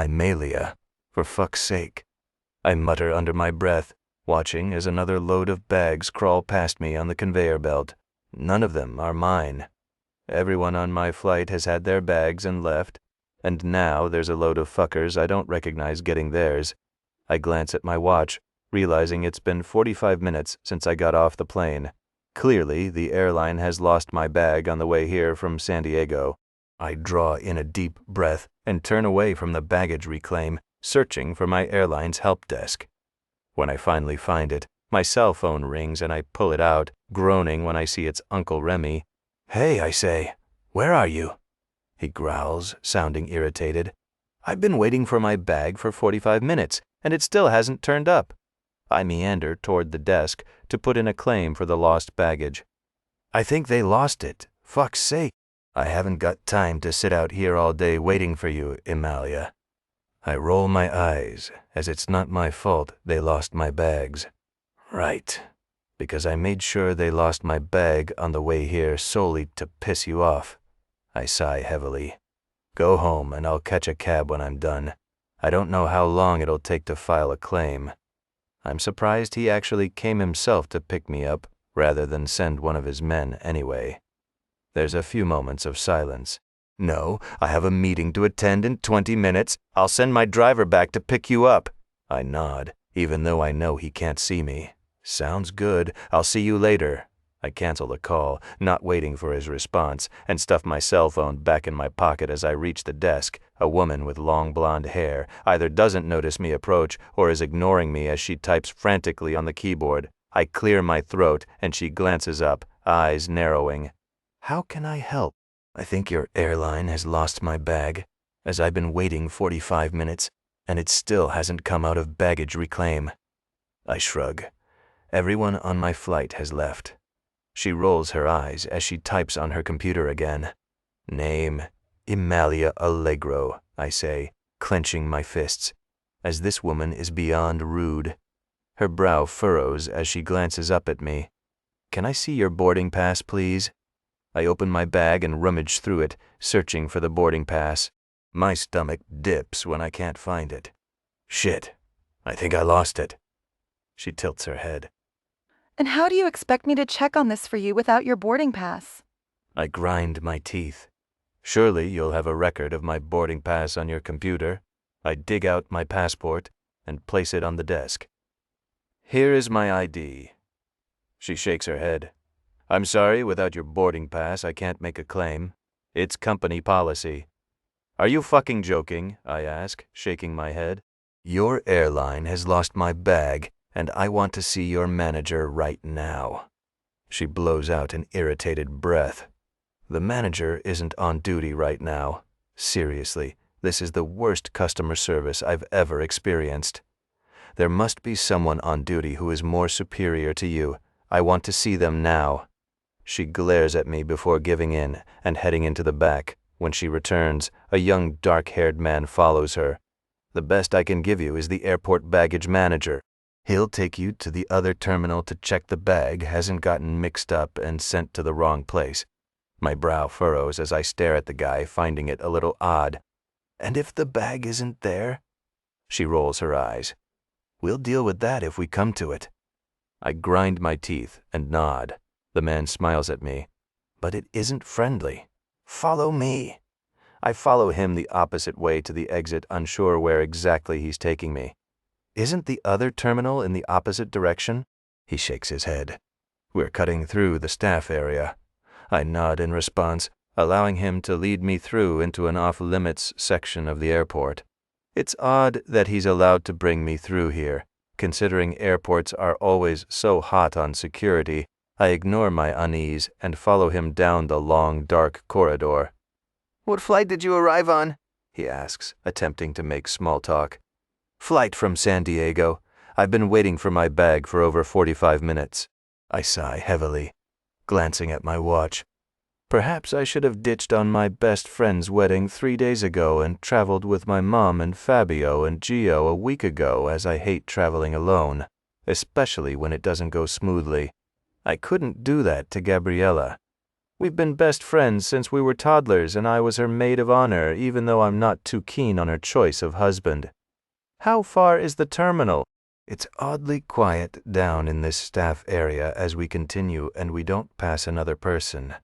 Imalia, for fuck's sake. I mutter under my breath, watching as another load of bags crawl past me on the conveyor belt. None of them are mine. Everyone on my flight has had their bags and left, and now there's a load of fuckers I don't recognize getting theirs. I glance at my watch, realizing it's been 45 minutes since I got off the plane. Clearly, the airline has lost my bag on the way here from San Diego. I draw in a deep breath and turn away from the baggage reclaim, searching for my airline's help desk. When I finally find it, my cell phone rings and I pull it out, groaning when I see it's Uncle Remy. "Hey," I say, "where are you?" He growls, sounding irritated. "I've been waiting for my bag for 45 minutes, and it still hasn't turned up." I meander toward the desk to put in a claim for the lost baggage. "I think they lost it. Fuck's sake. I haven't got time to sit out here all day waiting for you, Imalia." I roll my eyes, as it's not my fault they lost my bags. Right, because I made sure they lost my bag on the way here solely to piss you off. I sigh heavily. Go home and I'll catch a cab when I'm done. I don't know how long it'll take to file a claim. I'm surprised he actually came himself to pick me up, rather than send one of his men anyway. There's a few moments of silence. "No, I have a meeting to attend in 20 minutes. I'll send my driver back to pick you up." I nod, even though I know he can't see me. "Sounds good. I'll see you later." I cancel the call, not waiting for his response, and stuff my cell phone back in my pocket as I reach the desk. A woman with long blonde hair either doesn't notice me approach or is ignoring me as she types frantically on the keyboard. I clear my throat and she glances up, eyes narrowing. "How can I help?" "I think your airline has lost my bag, as I've been waiting 45 minutes, and it still hasn't come out of baggage reclaim." I shrug. Everyone on my flight has left. She rolls her eyes as she types on her computer again. "Name, Imalia Allegro," I say, clenching my fists, as this woman is beyond rude. Her brow furrows as she glances up at me. "Can I see your boarding pass, please?" I open my bag and rummage through it, searching for the boarding pass. My stomach dips when I can't find it. "Shit, I think I lost it." She tilts her head. "And how do you expect me to check on this for you without your boarding pass?" I grind my teeth. "Surely you'll have a record of my boarding pass on your computer." I dig out my passport and place it on the desk. "Here is my ID." She shakes her head. "I'm sorry, without your boarding pass I can't make a claim. It's company policy." "Are you fucking joking?" I ask, shaking my head. "Your airline has lost my bag, and I want to see your manager right now." She blows out an irritated breath. The manager isn't on duty right now. Seriously, this is the worst customer service I've ever experienced. There must be someone on duty who is more superior to you. I want to see them now. She glares at me before giving in and heading into the back. When she returns, a young dark-haired man follows her. "The best I can give you is the airport baggage manager. He'll take you to the other terminal to check the bag hasn't gotten mixed up and sent to the wrong place." My brow furrows as I stare at the guy, finding it a little odd. "And if the bag isn't there?" She rolls her eyes. "We'll deal with that if we come to it." I grind my teeth and nod. The man smiles at me. But it isn't friendly. "Follow me." I follow him the opposite way to the exit, unsure where exactly he's taking me. "Isn't the other terminal in the opposite direction?" He shakes his head. "We're cutting through the staff area." I nod in response, allowing him to lead me through into an off-limits section of the airport. It's odd that he's allowed to bring me through here. Considering airports are always so hot on security, I ignore my unease and follow him down the long, dark corridor. "What flight did you arrive on?" he asks, attempting to make small talk. "Flight from San Diego. I've been waiting for my bag for over 45 minutes. I sigh heavily, glancing at my watch. Perhaps I should have ditched on my best friend's wedding 3 days ago and traveled with my mom and Fabio and Gio a week ago, as I hate traveling alone, especially when it doesn't go smoothly. I couldn't do that to Gabriella. We've been best friends since we were toddlers, and I was her maid of honor, even though I'm not too keen on her choice of husband. How far is the terminal? It's oddly quiet down in this staff area as we continue, and we don't pass another person.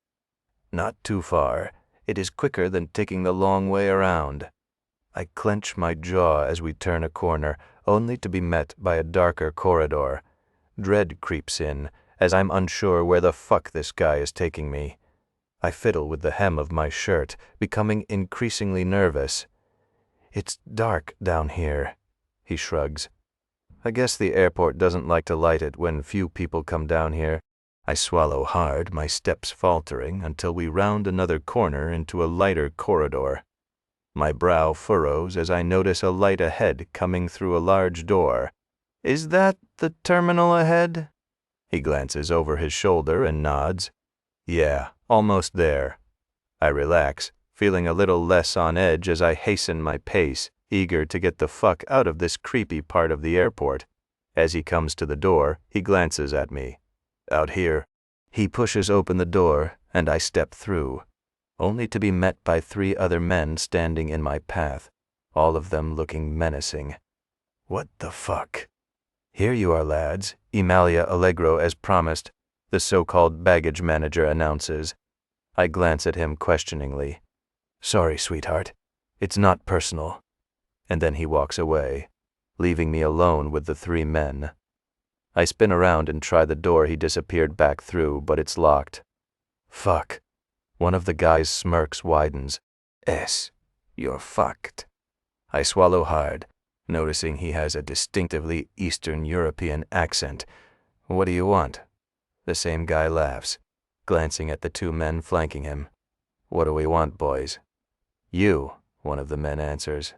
Not too far. It is quicker than taking the long way around. I clench my jaw as we turn a corner, only to be met by a darker corridor. Dread creeps in, as I'm unsure where the fuck this guy is taking me. I fiddle with the hem of my shirt, becoming increasingly nervous. It's dark down here, he shrugs. I guess the airport doesn't like to light it when few people come down here. I swallow hard, my steps faltering, until we round another corner into a lighter corridor. My brow furrows as I notice a light ahead coming through a large door. Is that the terminal ahead? He glances over his shoulder and nods. Yeah, almost there. I relax, feeling a little less on edge as I hasten my pace, eager to get the fuck out of this creepy part of the airport. As he comes to the door, he glances at me. Out here. He pushes open the door, and I step through, only to be met by 3 other men standing in my path, all of them looking menacing. What the fuck? Here you are, lads, Emalia Allegro as promised, the so-called baggage manager announces. I glance at him questioningly. Sorry, sweetheart. It's not personal. And then he walks away, leaving me alone with the 3 men. I spin around and try the door he disappeared back through, but it's locked. Fuck. One of the guys' smirks widens. You're fucked. I swallow hard, noticing he has a distinctively Eastern European accent. What do you want? The same guy laughs, glancing at the 2 men flanking him. What do we want, boys? You, one of the men answers.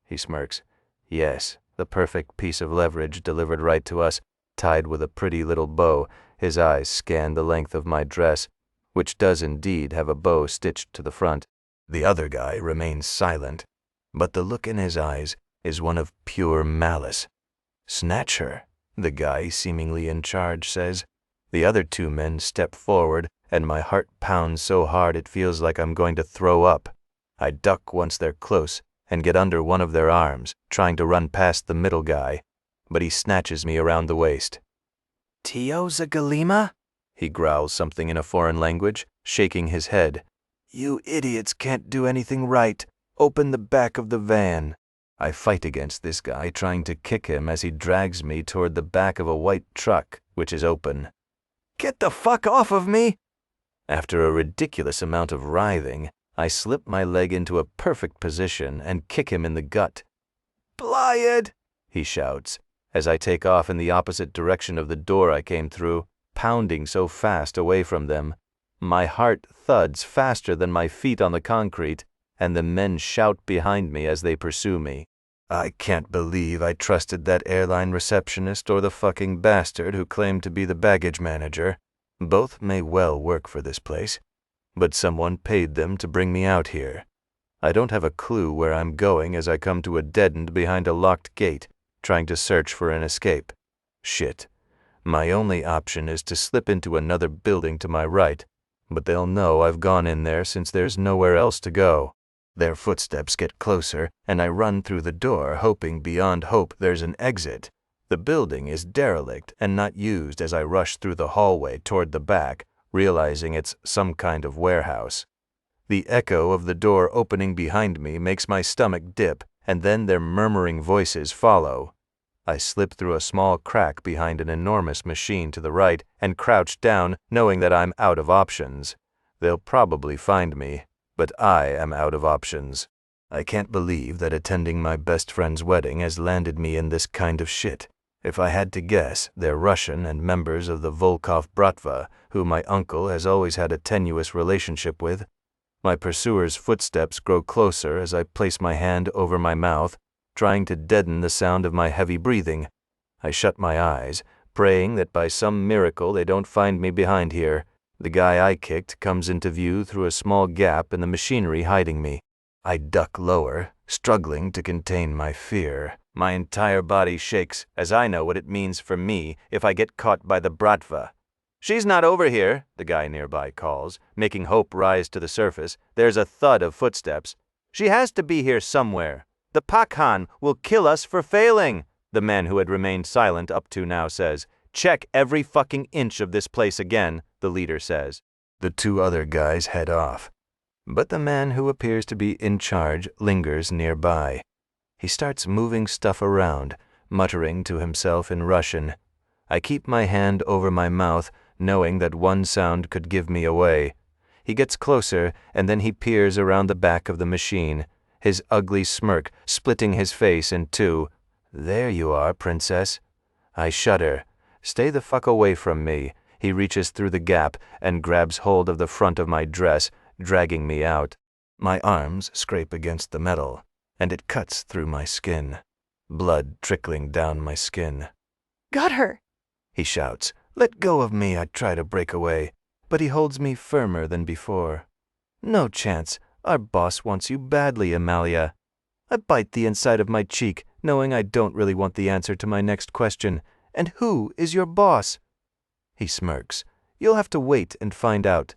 He smirks. Yes, the perfect piece of leverage delivered right to us, tied with a pretty little bow. His eyes scan the length of my dress, which does indeed have a bow stitched to the front. The other guy remains silent, but the look in his eyes is one of pure malice. Snatch her, the guy seemingly in charge says. The other 2 men step forward, and my heart pounds so hard it feels like I'm going to throw up. I duck once they're close and get under one of their arms, trying to run past the middle guy, but he snatches me around the waist. Tio Zagalima? He growls something in a foreign language, shaking his head. You idiots can't do anything right. Open the back of the van. I fight against this guy, trying to kick him as he drags me toward the back of a white truck, which is open. Get the fuck off of me! After a ridiculous amount of writhing, I slip my leg into a perfect position and kick him in the gut. Blyad! He shouts, as I take off in the opposite direction of the door I came through, pounding so fast away from them. My heart thuds faster than my feet on the concrete, and the men shout behind me as they pursue me. I can't believe I trusted that airline receptionist or the fucking bastard who claimed to be the baggage manager. Both may well work for this place, but someone paid them to bring me out here. I don't have a clue where I'm going as I come to a dead end behind a locked gate, trying to search for an escape. Shit. My only option is to slip into another building to my right, but they'll know I've gone in there since there's nowhere else to go. Their footsteps get closer, and I run through the door, hoping beyond hope there's an exit. The building is derelict and not used as I rush through the hallway toward the back, realizing it's some kind of warehouse. The echo of the door opening behind me makes my stomach dip, and then their murmuring voices follow. I slip through a small crack behind an enormous machine to the right and crouch down, knowing that I'm out of options. They'll probably find me, but I am out of options. I can't believe that attending my best friend's wedding has landed me in this kind of shit. If I had to guess, they're Russian and members of the Volkov Bratva, who my uncle has always had a tenuous relationship with. My pursuer's footsteps grow closer as I place my hand over my mouth, trying to deaden the sound of my heavy breathing. I shut my eyes, praying that by some miracle they don't find me behind here. The guy I kicked comes into view through a small gap in the machinery hiding me. I duck lower, struggling to contain my fear. My entire body shakes as I know what it means for me if I get caught by the Bratva. "She's not over here," the guy nearby calls, making hope rise to the surface. There's a thud of footsteps. "She has to be here somewhere. The Pakhan will kill us for failing," the man who had remained silent up to now says. "Check every fucking inch of this place again," the leader says. The two other guys head off. But the man who appears to be in charge lingers nearby. He starts moving stuff around, muttering to himself in Russian. I keep my hand over my mouth, knowing that one sound could give me away. He gets closer, and then he peers around the back of the machine, his ugly smirk splitting his face in two. "There you are, princess." I shudder. "Stay the fuck away from me." He reaches through the gap and grabs hold of the front of my dress, dragging me out. My arms scrape against the metal, and it cuts through my skin. Blood trickling down my skin. Got her! He shouts. "Let go of me." I try to break away, but he holds me firmer than before. "No chance. Our boss wants you badly, Amalia." I bite the inside of my cheek, knowing I don't really want the answer to my next question. "And who is your boss?" He smirks. "You'll have to wait and find out."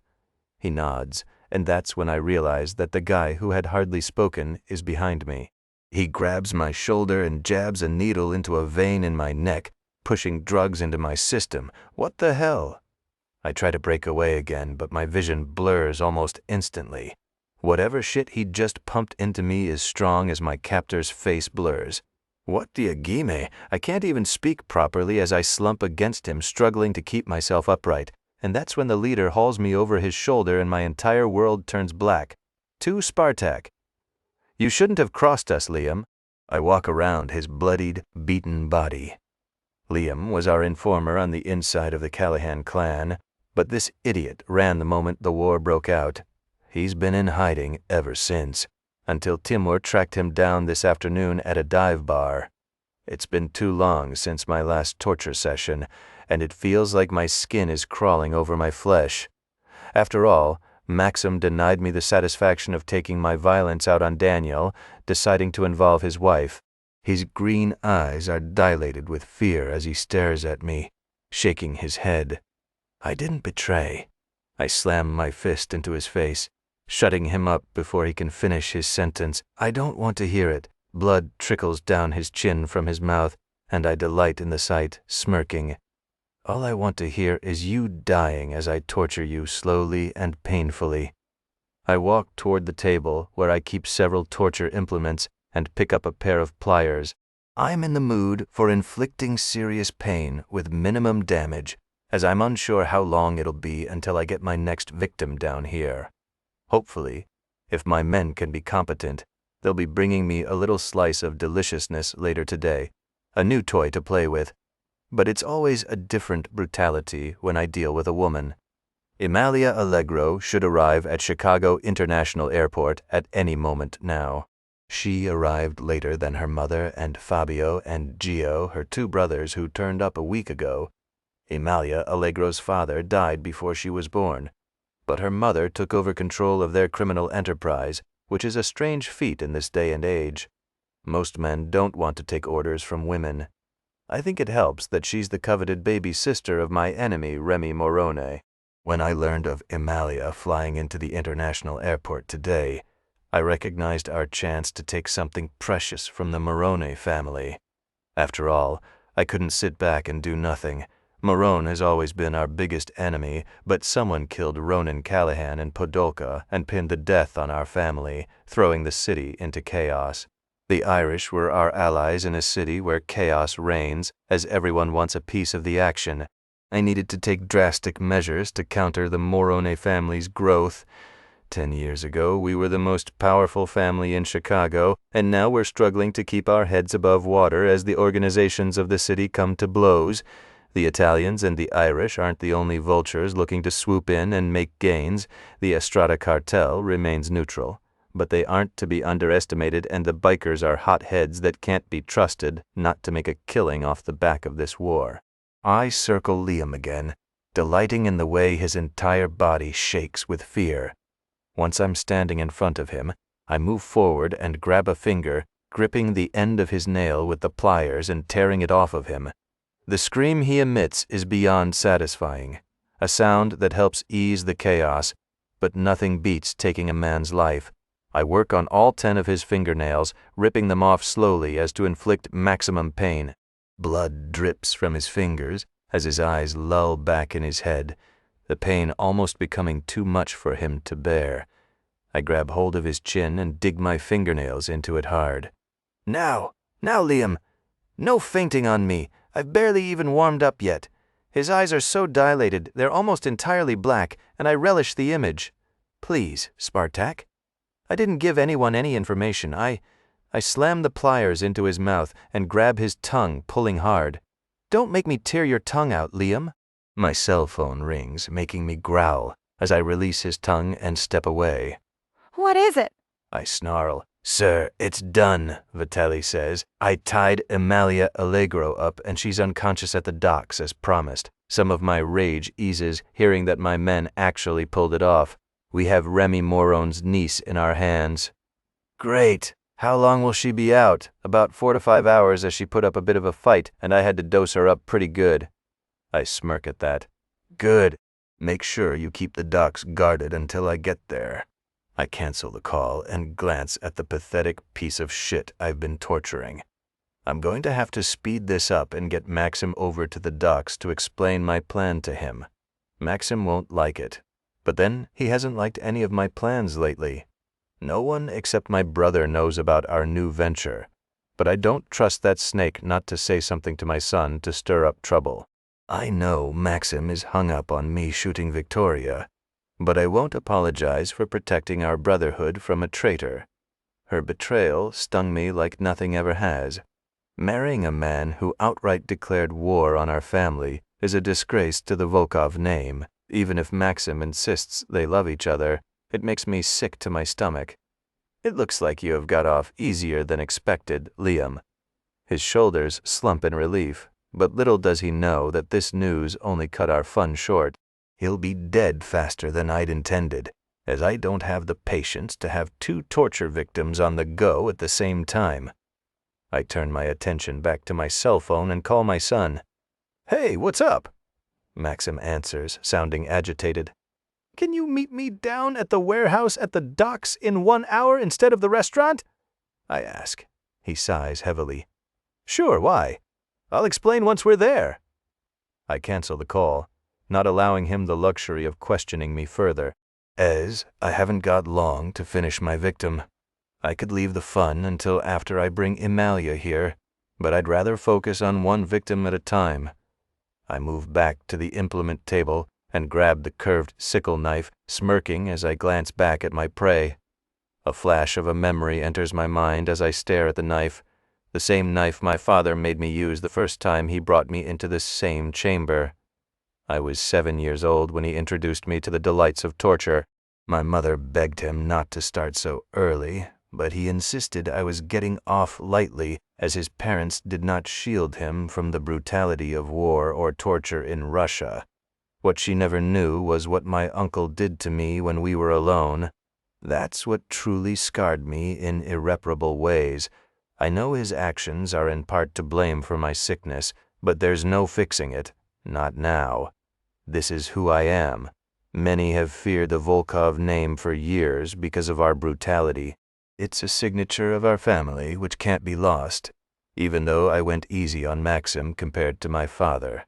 He nods, and that's when I realize that the guy who had hardly spoken is behind me. He grabs my shoulder and jabs a needle into a vein in my neck, pushing drugs into my system. What the hell? I try to break away again, but my vision blurs almost instantly. Whatever shit he'd just pumped into me is strong as my captor's face blurs. "What do you gimme?" I can't even speak properly as I slump against him, struggling to keep myself upright, and that's when the leader hauls me over his shoulder and my entire world turns black. To Spartak. "You shouldn't have crossed us, Liam." I walk around his bloodied, beaten body. Liam was our informer on the inside of the Callahan clan, but this idiot ran the moment the war broke out. He's been in hiding ever since, until Timur tracked him down this afternoon at a dive bar. It's been too long since my last torture session, and it feels like my skin is crawling over my flesh. After all, Maxim denied me the satisfaction of taking my violence out on Daniel, deciding to involve his wife. His green eyes are dilated with fear as he stares at me, shaking his head. "I didn't betray." I slam my fist into his face, shutting him up before he can finish his sentence. I don't want to hear it. Blood trickles down his chin from his mouth, and I delight in the sight, smirking. "All I want to hear is you dying as I torture you slowly and painfully." I walk toward the table where I keep several torture implements and pick up a pair of pliers. I'm in the mood for inflicting serious pain with minimum damage, as I'm unsure how long it'll be until I get my next victim down here. Hopefully, if my men can be competent, they'll be bringing me a little slice of deliciousness later today, a new toy to play with. But it's always a different brutality when I deal with a woman. Amalia Allegro should arrive at Chicago International Airport at any moment now. She arrived later than her mother and Fabio and Gio, her two brothers who turned up a week ago. Amalia Allegro's father died before she was born, but her mother took over control of their criminal enterprise, which is a strange feat in this day and age. Most men don't want to take orders from women. I think it helps that she's the coveted baby sister of my enemy, Remy Morone. When I learned of Amalia flying into the international airport today, I recognized our chance to take something precious from the Morone family. After all, I couldn't sit back and do nothing. Morone has always been our biggest enemy, but someone killed Ronan Callahan in Podolka and pinned the death on our family, throwing the city into chaos. The Irish were our allies in a city where chaos reigns, as everyone wants a piece of the action. I needed to take drastic measures to counter the Morone family's growth. 10 years ago, we were the most powerful family in Chicago, and now we're struggling to keep our heads above water as the organizations of the city come to blows. The Italians and the Irish aren't the only vultures looking to swoop in and make gains. The Estrada cartel remains neutral, but they aren't to be underestimated, and the bikers are hotheads that can't be trusted not to make a killing off the back of this war. I circle Liam again, delighting in the way his entire body shakes with fear. Once I'm standing in front of him, I move forward and grab a finger, gripping the end of his nail with the pliers and tearing it off of him. The scream he emits is beyond satisfying. a sound that helps ease the chaos, but nothing beats taking a man's life. I work on all 10 of his fingernails, ripping them off slowly as to inflict maximum pain. Blood drips from his fingers as his eyes lull back in his head, the pain almost becoming too much for him to bear. I grab hold of his chin and dig my fingernails into it hard. Now, Liam! No fainting on me. I've barely even warmed up yet. His eyes are so dilated, they're almost entirely black, and I relish the image. Please, Spartak. I didn't give anyone any information. I slam the pliers into his mouth and grab his tongue, pulling hard. Don't make me tear your tongue out, Liam. My cell phone rings, making me growl as I release his tongue and step away. What is it? I snarl. Sir, it's done, Vitaly says. I tied Amalia Allegro up and she's unconscious at the docks as promised. Some of my rage eases hearing that my men actually pulled it off. We have Remy Moron's niece in our hands. Great. How long will she be out? About 4 to 5 hours, as she put up a bit of a fight and I had to dose her up pretty good. I smirk at that. Good. Make sure you keep the docks guarded until I get there. I cancel the call and glance at the pathetic piece of shit I've been torturing. I'm going to have to speed this up and get Maxim over to the docks to explain my plan to him. Maxim won't like it, but then he hasn't liked any of my plans lately. No one except my brother knows about our new venture, but I don't trust that snake not to say something to my son to stir up trouble. I know Maxim is hung up on me shooting Victoria, but I won't apologize for protecting our brotherhood from a traitor. Her betrayal stung me like nothing ever has. Marrying a man who outright declared war on our family is a disgrace to the Volkov name. Even if Maxim insists they love each other, it makes me sick to my stomach. It looks like you have got off easier than expected, Liam. His shoulders slump in relief, but little does he know that this news only cut our fun short. He'll be dead faster than I'd intended, as I don't have the patience to have 2 torture victims on the go at the same time. I turn my attention back to my cell phone and call my son. Hey, what's up? Maxim answers, sounding agitated. Can you meet me down at the warehouse at the docks in 1 hour instead of the restaurant? I ask. He sighs heavily. Sure, why? I'll explain once we're there. I cancel the call, not allowing him the luxury of questioning me further, as I haven't got long to finish my victim. I could leave the fun until after I bring Amalia here, but I'd rather focus on one victim at a time. I move back to the implement table and grab the curved sickle knife, smirking as I glance back at my prey. A flash of a memory enters my mind as I stare at the knife, the same knife my father made me use the first time he brought me into this same chamber. I was 7 years old when he introduced me to the delights of torture. My mother begged him not to start so early, but he insisted I was getting off lightly, as his parents did not shield him from the brutality of war or torture in Russia. What she never knew was what my uncle did to me when we were alone. That's what truly scarred me in irreparable ways. I know his actions are in part to blame for my sickness, but there's no fixing it. Not now. This is who I am. Many have feared the Volkov name for years because of our brutality. It's a signature of our family which can't be lost, even though I went easy on Maxim compared to my father.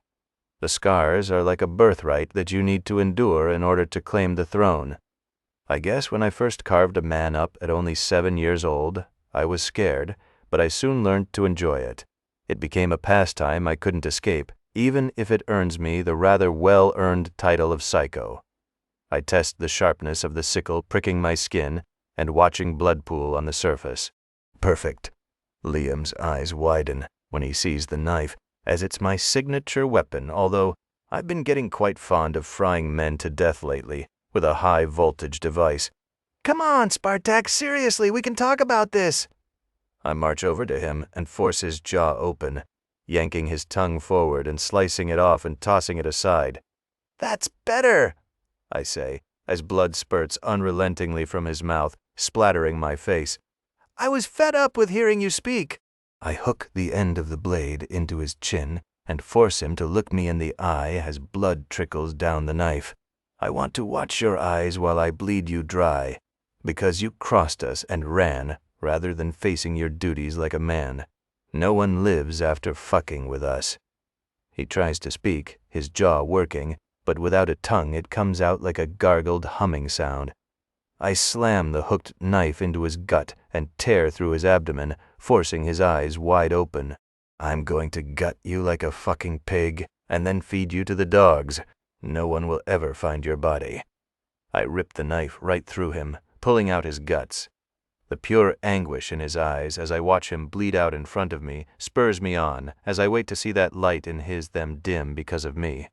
The scars are like a birthright that you need to endure in order to claim the throne. I guess when I first carved a man up at only 7 years old, I was scared, but I soon learned to enjoy it. It became a pastime I couldn't escape, even if it earns me the rather well-earned title of psycho. I test the sharpness of the sickle pricking my skin and watching blood pool on the surface. Perfect. Liam's eyes widen when he sees the knife, as it's my signature weapon, although I've been getting quite fond of frying men to death lately with a high-voltage device. Come on, Spartak, seriously, we can talk about this. I march over to him and force his jaw open, yanking his tongue forward and slicing it off and tossing it aside. That's better, I say, as blood spurts unrelentingly from his mouth, splattering my face. I was fed up with hearing you speak. I hook the end of the blade into his chin and force him to look me in the eye as blood trickles down the knife. I want to watch your eyes while I bleed you dry, because you crossed us and ran rather than facing your duties like a man. No one lives after fucking with us. He tries to speak, his jaw working, but without a tongue it comes out like a gargled humming sound. I slam the hooked knife into his gut and tear through his abdomen, forcing his eyes wide open. I'm going to gut you like a fucking pig, and then feed you to the dogs. No one will ever find your body. I rip the knife right through him, pulling out his guts. The pure anguish in his eyes as I watch him bleed out in front of me spurs me on as I wait to see that light in his them dim because of me.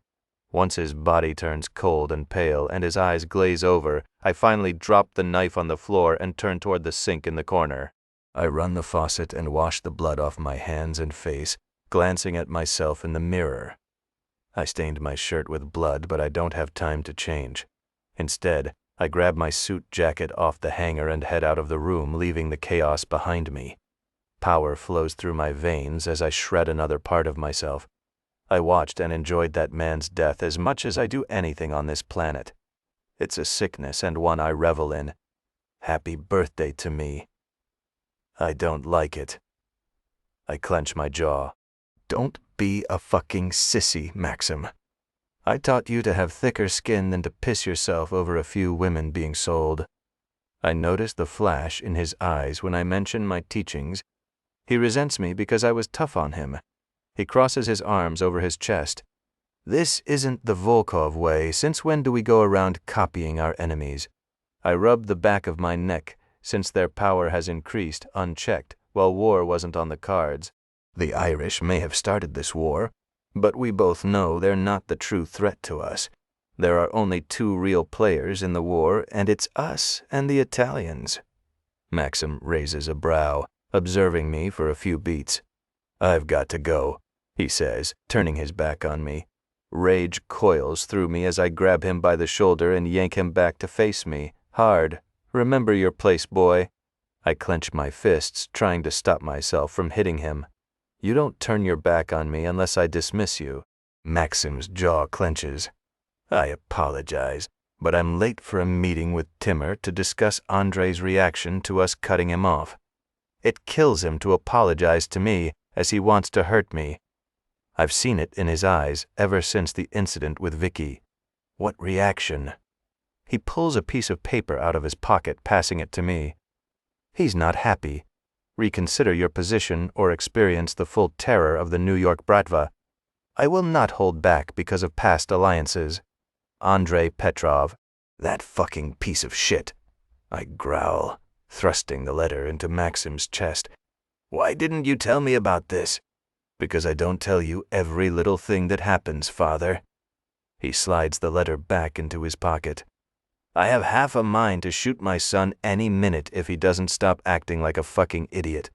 Once his body turns cold and pale and his eyes glaze over, I finally drop the knife on the floor and turn toward the sink in the corner. I run the faucet and wash the blood off my hands and face, glancing at myself in the mirror. I stained my shirt with blood, but I don't have time to change. Instead, I grab my suit jacket off the hanger and head out of the room, leaving the chaos behind me. Power flows through my veins as I shred another part of myself. I watched and enjoyed that man's death as much as I do anything on this planet. It's a sickness and one I revel in. Happy birthday to me. I don't like it. I clench my jaw. Don't be a fucking sissy, Maxim. I taught you to have thicker skin than to piss yourself over a few women being sold. I notice the flash in his eyes when I mention my teachings. He resents me because I was tough on him. He crosses his arms over his chest. This isn't the Volkov way. Since when do we go around copying our enemies? I rub the back of my neck, since their power has increased unchecked, while war wasn't on the cards. The Irish may have started this war, but we both know they're not the true threat to us. There are only two real players in the war, and it's us and the Italians. Maxim raises a brow, observing me for a few beats. I've got to go, he says, turning his back on me. Rage coils through me as I grab him by the shoulder and yank him back to face me, hard. Remember your place, boy. I clench my fists, trying to stop myself from hitting him. You don't turn your back on me unless I dismiss you. Maxim's jaw clenches. I apologize, but I'm late for a meeting with Timur to discuss Andrei's reaction to us cutting him off. It kills him to apologize to me, as he wants to hurt me. I've seen it in his eyes ever since the incident with Vicky. What reaction? He pulls a piece of paper out of his pocket, passing it to me. He's not happy. Reconsider your position or experience the full terror of the New York Bratva. I will not hold back because of past alliances. Andrei Petrov. That fucking piece of shit. I growl, thrusting the letter into Maxim's chest. Why didn't you tell me about this? Because I don't tell you every little thing that happens, father. He slides the letter back into his pocket. I have half a mind to shoot my son any minute if he doesn't stop acting like a fucking idiot.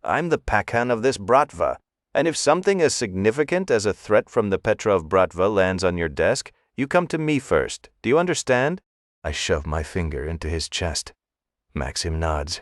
I'm the Pakhan of this Bratva, and if something as significant as a threat from the Petrov Bratva lands on your desk, you come to me first. Do you understand? I shove my finger into his chest. Maxim nods.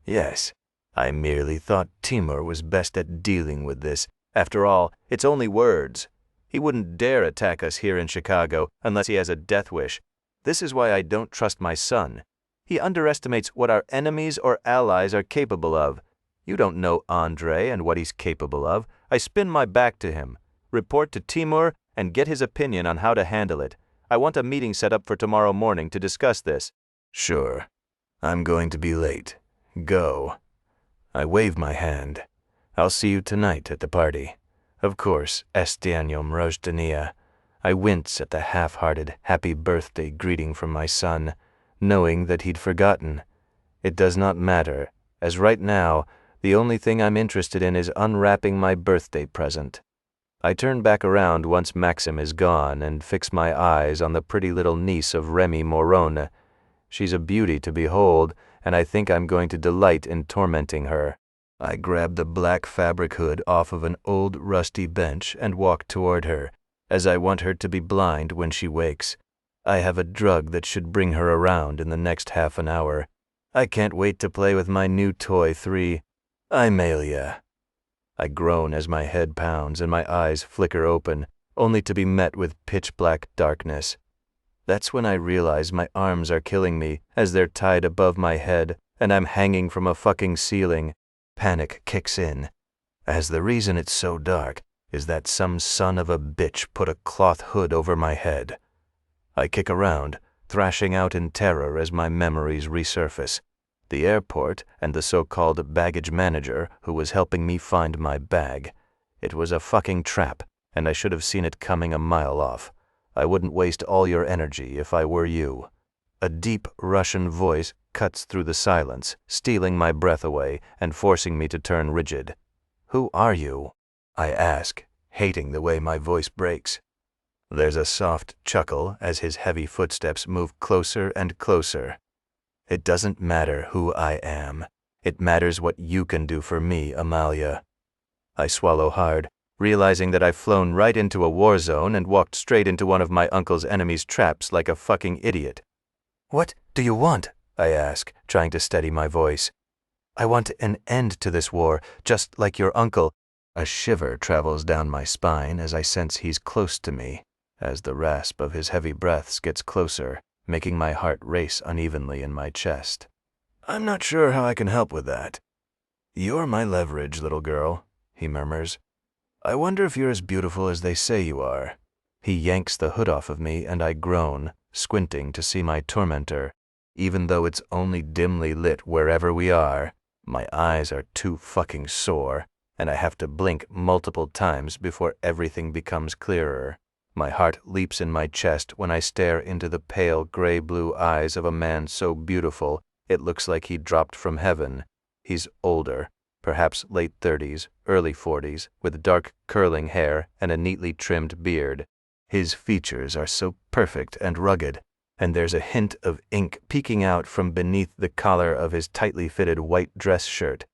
Yes, I merely thought Timur was best at dealing with this. After all, it's only words. He wouldn't dare attack us here in Chicago unless he has a death wish. This is why I don't trust my son. He underestimates what our enemies or allies are capable of. You don't know Andrei and what he's capable of. I spin my back to him, report to Timur, and get his opinion on how to handle it. I want a meeting set up for tomorrow morning to discuss this. Sure. I'm going to be late. Go. I wave my hand. I'll see you tonight at the party. Of course, Estianium Rojdania. I wince at the half-hearted happy birthday greeting from my son, knowing that he'd forgotten. It does not matter, as right now, the only thing I'm interested in is unwrapping my birthday present. I turn back around once Maxim is gone and fix my eyes on the pretty little niece of Remy Morone. She's a beauty to behold, and I think I'm going to delight in tormenting her. I grab the black fabric hood off of an old rusty bench and walk toward her, as I want her to be blind when she wakes. I have a drug that should bring her around in the next half an hour. I can't wait to play with my new toy 3. Imalia. I groan as my head pounds and my eyes flicker open, only to be met with pitch-black darkness. That's when I realize my arms are killing me as they're tied above my head and I'm hanging from a fucking ceiling. Panic kicks in, as the reason it's so dark is that some son of a bitch put a cloth hood over my head. I kick around, thrashing out in terror as my memories resurface. The airport and the so-called baggage manager who was helping me find my bag. It was a fucking trap, and I should have seen it coming a mile off. I wouldn't waste all your energy if I were you. A deep Russian voice cuts through the silence, stealing my breath away and forcing me to turn rigid. "Who are you?" I ask, hating the way my voice breaks. There's a soft chuckle as his heavy footsteps move closer and closer. "It doesn't matter who I am. It matters what you can do for me, Amalia." I swallow hard, realizing that I've flown right into a war zone and walked straight into one of my uncle's enemies' traps like a fucking idiot. "What do you want?" I ask, trying to steady my voice. "I want an end to this war, just like your uncle." A shiver travels down my spine as I sense he's close to me, as the rasp of his heavy breaths gets closer, making my heart race unevenly in my chest. "I'm not sure how I can help with that." "You're my leverage, little girl," he murmurs. "I wonder if you're as beautiful as they say you are." He yanks the hood off of me and I groan, squinting to see my tormentor. Even though it's only dimly lit wherever we are, my eyes are too fucking sore, and I have to blink multiple times before everything becomes clearer. My heart leaps in my chest when I stare into the pale gray-blue eyes of a man so beautiful it looks like he dropped from heaven. He's older, perhaps late 30s, early 40s, with dark curling hair and a neatly trimmed beard. His features are so perfect and rugged, and there's a hint of ink peeking out from beneath the collar of his tightly fitted white dress shirt,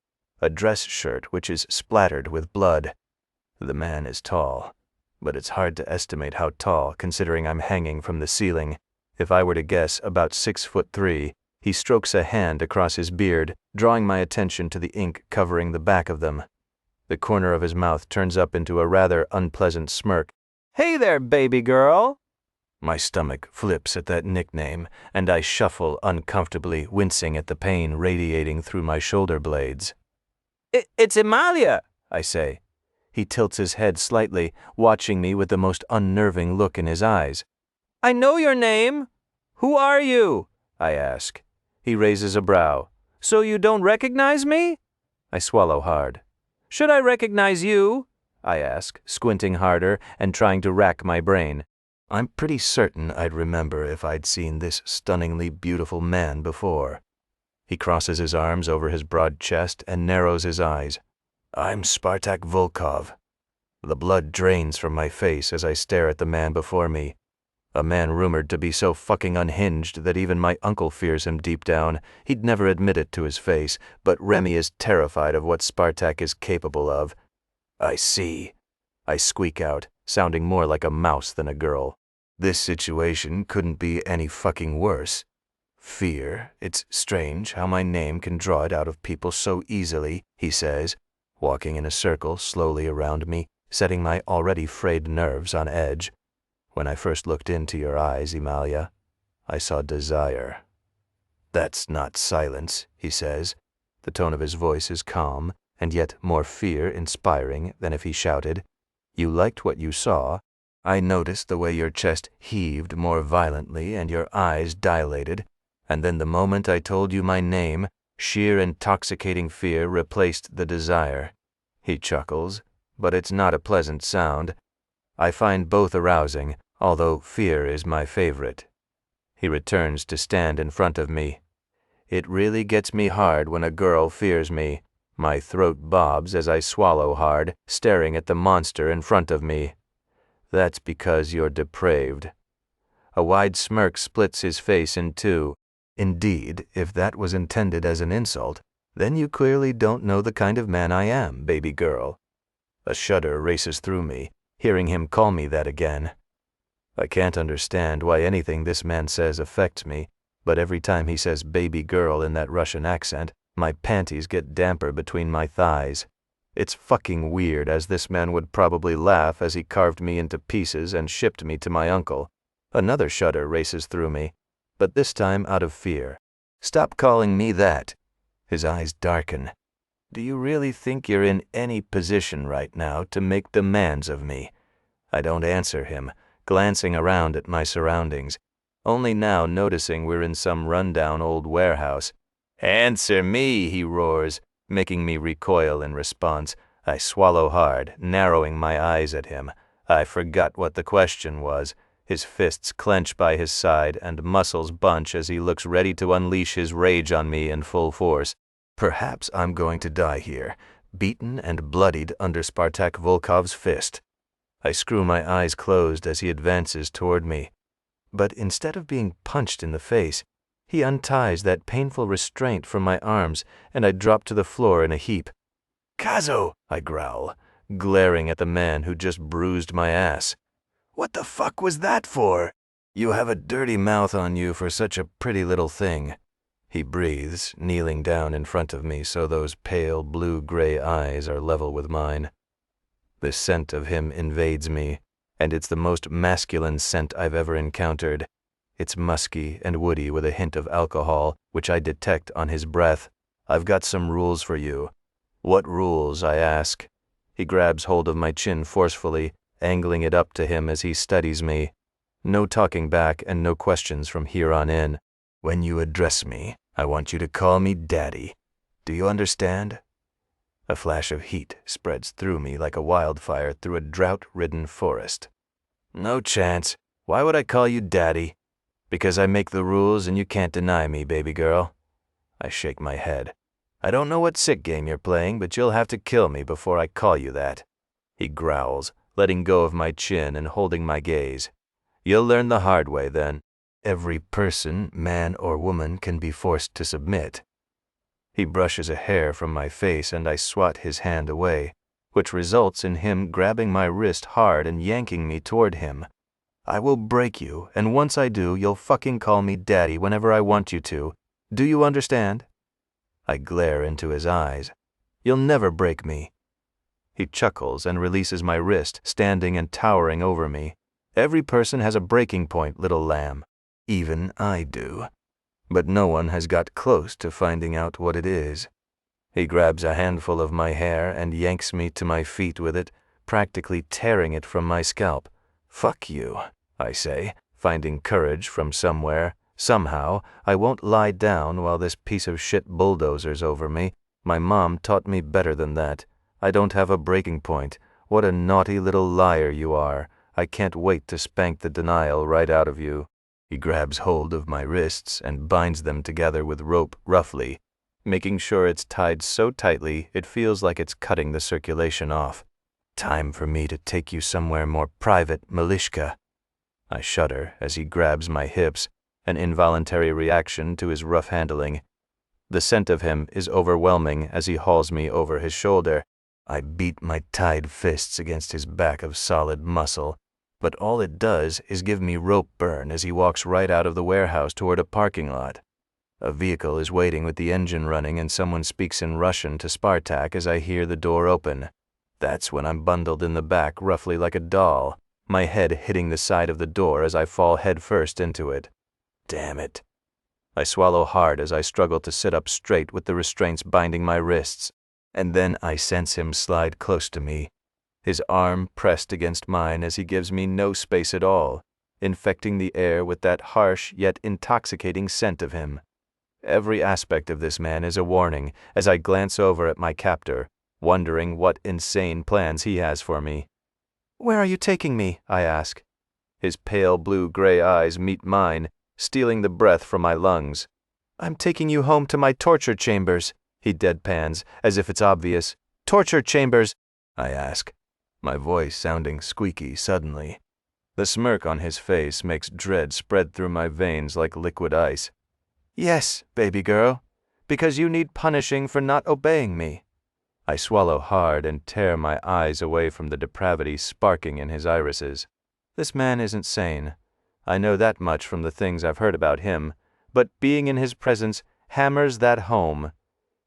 a dress shirt which is splattered with blood. The man is tall, but it's hard to estimate how tall considering I'm hanging from the ceiling. If I were to guess, about 6'3". He strokes a hand across his beard, drawing my attention to the ink covering the back of them. The corner of his mouth turns up into a rather unpleasant smirk. "Hey there, baby girl!" My stomach flips at that nickname, and I shuffle uncomfortably, wincing at the pain radiating through my shoulder blades. It's Amalia," I say. He tilts his head slightly, watching me with the most unnerving look in his eyes. "I know your name. Who are you?" I ask. He raises a brow. "So you don't recognize me?" I swallow hard. "Should I recognize you?" I ask, squinting harder and trying to rack my brain. I'm pretty certain I'd remember if I'd seen this stunningly beautiful man before. He crosses his arms over his broad chest and narrows his eyes. "I'm Spartak Volkov." The blood drains from my face as I stare at the man before me. A man rumored to be so fucking unhinged that even my uncle fears him deep down. He'd never admit it to his face, but Remy is terrified of what Spartak is capable of. "I see," I squeak out, sounding more like a mouse than a girl. This situation couldn't be any fucking worse. "Fear, it's strange how my name can draw it out of people so easily," he says, walking in a circle slowly around me, setting my already frayed nerves on edge. "When I first looked into your eyes, Amalia, I saw desire." "That's not silence," he says. The tone of his voice is calm, and yet more fear-inspiring than if he shouted. "You liked what you saw. I noticed the way your chest heaved more violently and your eyes dilated, and then the moment I told you my name, sheer intoxicating fear replaced the desire." He chuckles, but it's not a pleasant sound. I find both arousing, although fear is my favorite. He returns to stand in front of me. It really gets me hard when a girl fears me. My throat bobs as I swallow hard, staring at the monster in front of me. "That's because you're depraved." A wide smirk splits his face in two. "Indeed, if that was intended as an insult, then you clearly don't know the kind of man I am, baby girl." A shudder races through me, hearing him call me that again. I can't understand why anything this man says affects me, but every time he says baby girl in that Russian accent, my panties get damper between my thighs. It's fucking weird, as this man would probably laugh as he carved me into pieces and shipped me to my uncle. Another shudder races through me, but this time out of fear. Stop calling me that. His eyes darken. Do you really think you're in any position right now to make demands of me? I don't answer him, glancing around at my surroundings, only now noticing we're in some rundown old warehouse. Answer me, he roars, making me recoil in response. I swallow hard, narrowing my eyes at him. I forgot what the question was. His fists clench by his side and muscles bunch as he looks ready to unleash his rage on me in full force. Perhaps I'm going to die here, beaten and bloodied under Spartak Volkov's fist. I screw my eyes closed as he advances toward me. But instead of being punched in the face, he unties that painful restraint from my arms, and I drop to the floor in a heap. Kazo, I growl, glaring at the man who just bruised my ass. What the fuck was that for? You have a dirty mouth on you for such a pretty little thing. He breathes, kneeling down in front of me so those pale blue-gray eyes are level with mine. The scent of him invades me, and it's the most masculine scent I've ever encountered. It's musky and woody with a hint of alcohol, which I detect on his breath. I've got some rules for you. What rules, I ask? He grabs hold of my chin forcefully, angling it up to him as he studies me. No talking back and no questions from here on in. When you address me, I want you to call me Daddy. Do you understand? A flash of heat spreads through me like a wildfire through a drought-ridden forest. No chance. Why would I call you Daddy? Because I make the rules and you can't deny me, baby girl. I shake my head. I don't know what sick game you're playing, but you'll have to kill me before I call you that. He growls, letting go of my chin and holding my gaze. You'll learn the hard way then. Every person, man or woman, can be forced to submit. He brushes a hair from my face and I swat his hand away, which results in him grabbing my wrist hard and yanking me toward him. I will break you, and once I do, you'll fucking call me Daddy whenever I want you to. Do you understand? I glare into his eyes. You'll never break me. He chuckles and releases my wrist, standing and towering over me. Every person has a breaking point, little lamb. Even I do. But no one has got close to finding out what it is. He grabs a handful of my hair and yanks me to my feet with it, practically tearing it from my scalp. Fuck you, I say, finding courage from somewhere. Somehow, I won't lie down while this piece of shit bulldozers over me. My mom taught me better than that. I don't have a breaking point. What a naughty little liar you are. I can't wait to spank the denial right out of you. He grabs hold of my wrists and binds them together with rope roughly, making sure it's tied so tightly it feels like it's cutting the circulation off. Time for me to take you somewhere more private, Malishka. I shudder as he grabs my hips, an involuntary reaction to his rough handling. The scent of him is overwhelming as he hauls me over his shoulder. I beat my tied fists against his back of solid muscle, but all it does is give me rope burn as he walks right out of the warehouse toward a parking lot. A vehicle is waiting with the engine running and someone speaks in Russian to Spartak as I hear the door open. That's when I'm bundled in the back roughly like a doll, my head hitting the side of the door as I fall headfirst into it. Damn it. I swallow hard as I struggle to sit up straight with the restraints binding my wrists, and then I sense him slide close to me, his arm pressed against mine as he gives me no space at all, infecting the air with that harsh yet intoxicating scent of him. Every aspect of this man is a warning as I glance over at my captor, wondering what insane plans he has for me. Where are you taking me? I ask. His pale blue-gray eyes meet mine, stealing the breath from my lungs. I'm taking you home to my torture chambers, he deadpans, as if it's obvious. Torture chambers, I ask, my voice sounding squeaky suddenly. The smirk on his face makes dread spread through my veins like liquid ice. Yes, baby girl, because you need punishing for not obeying me. I swallow hard and tear my eyes away from the depravity sparking in his irises. This man isn't sane. I know that much from the things I've heard about him, but being in his presence hammers that home.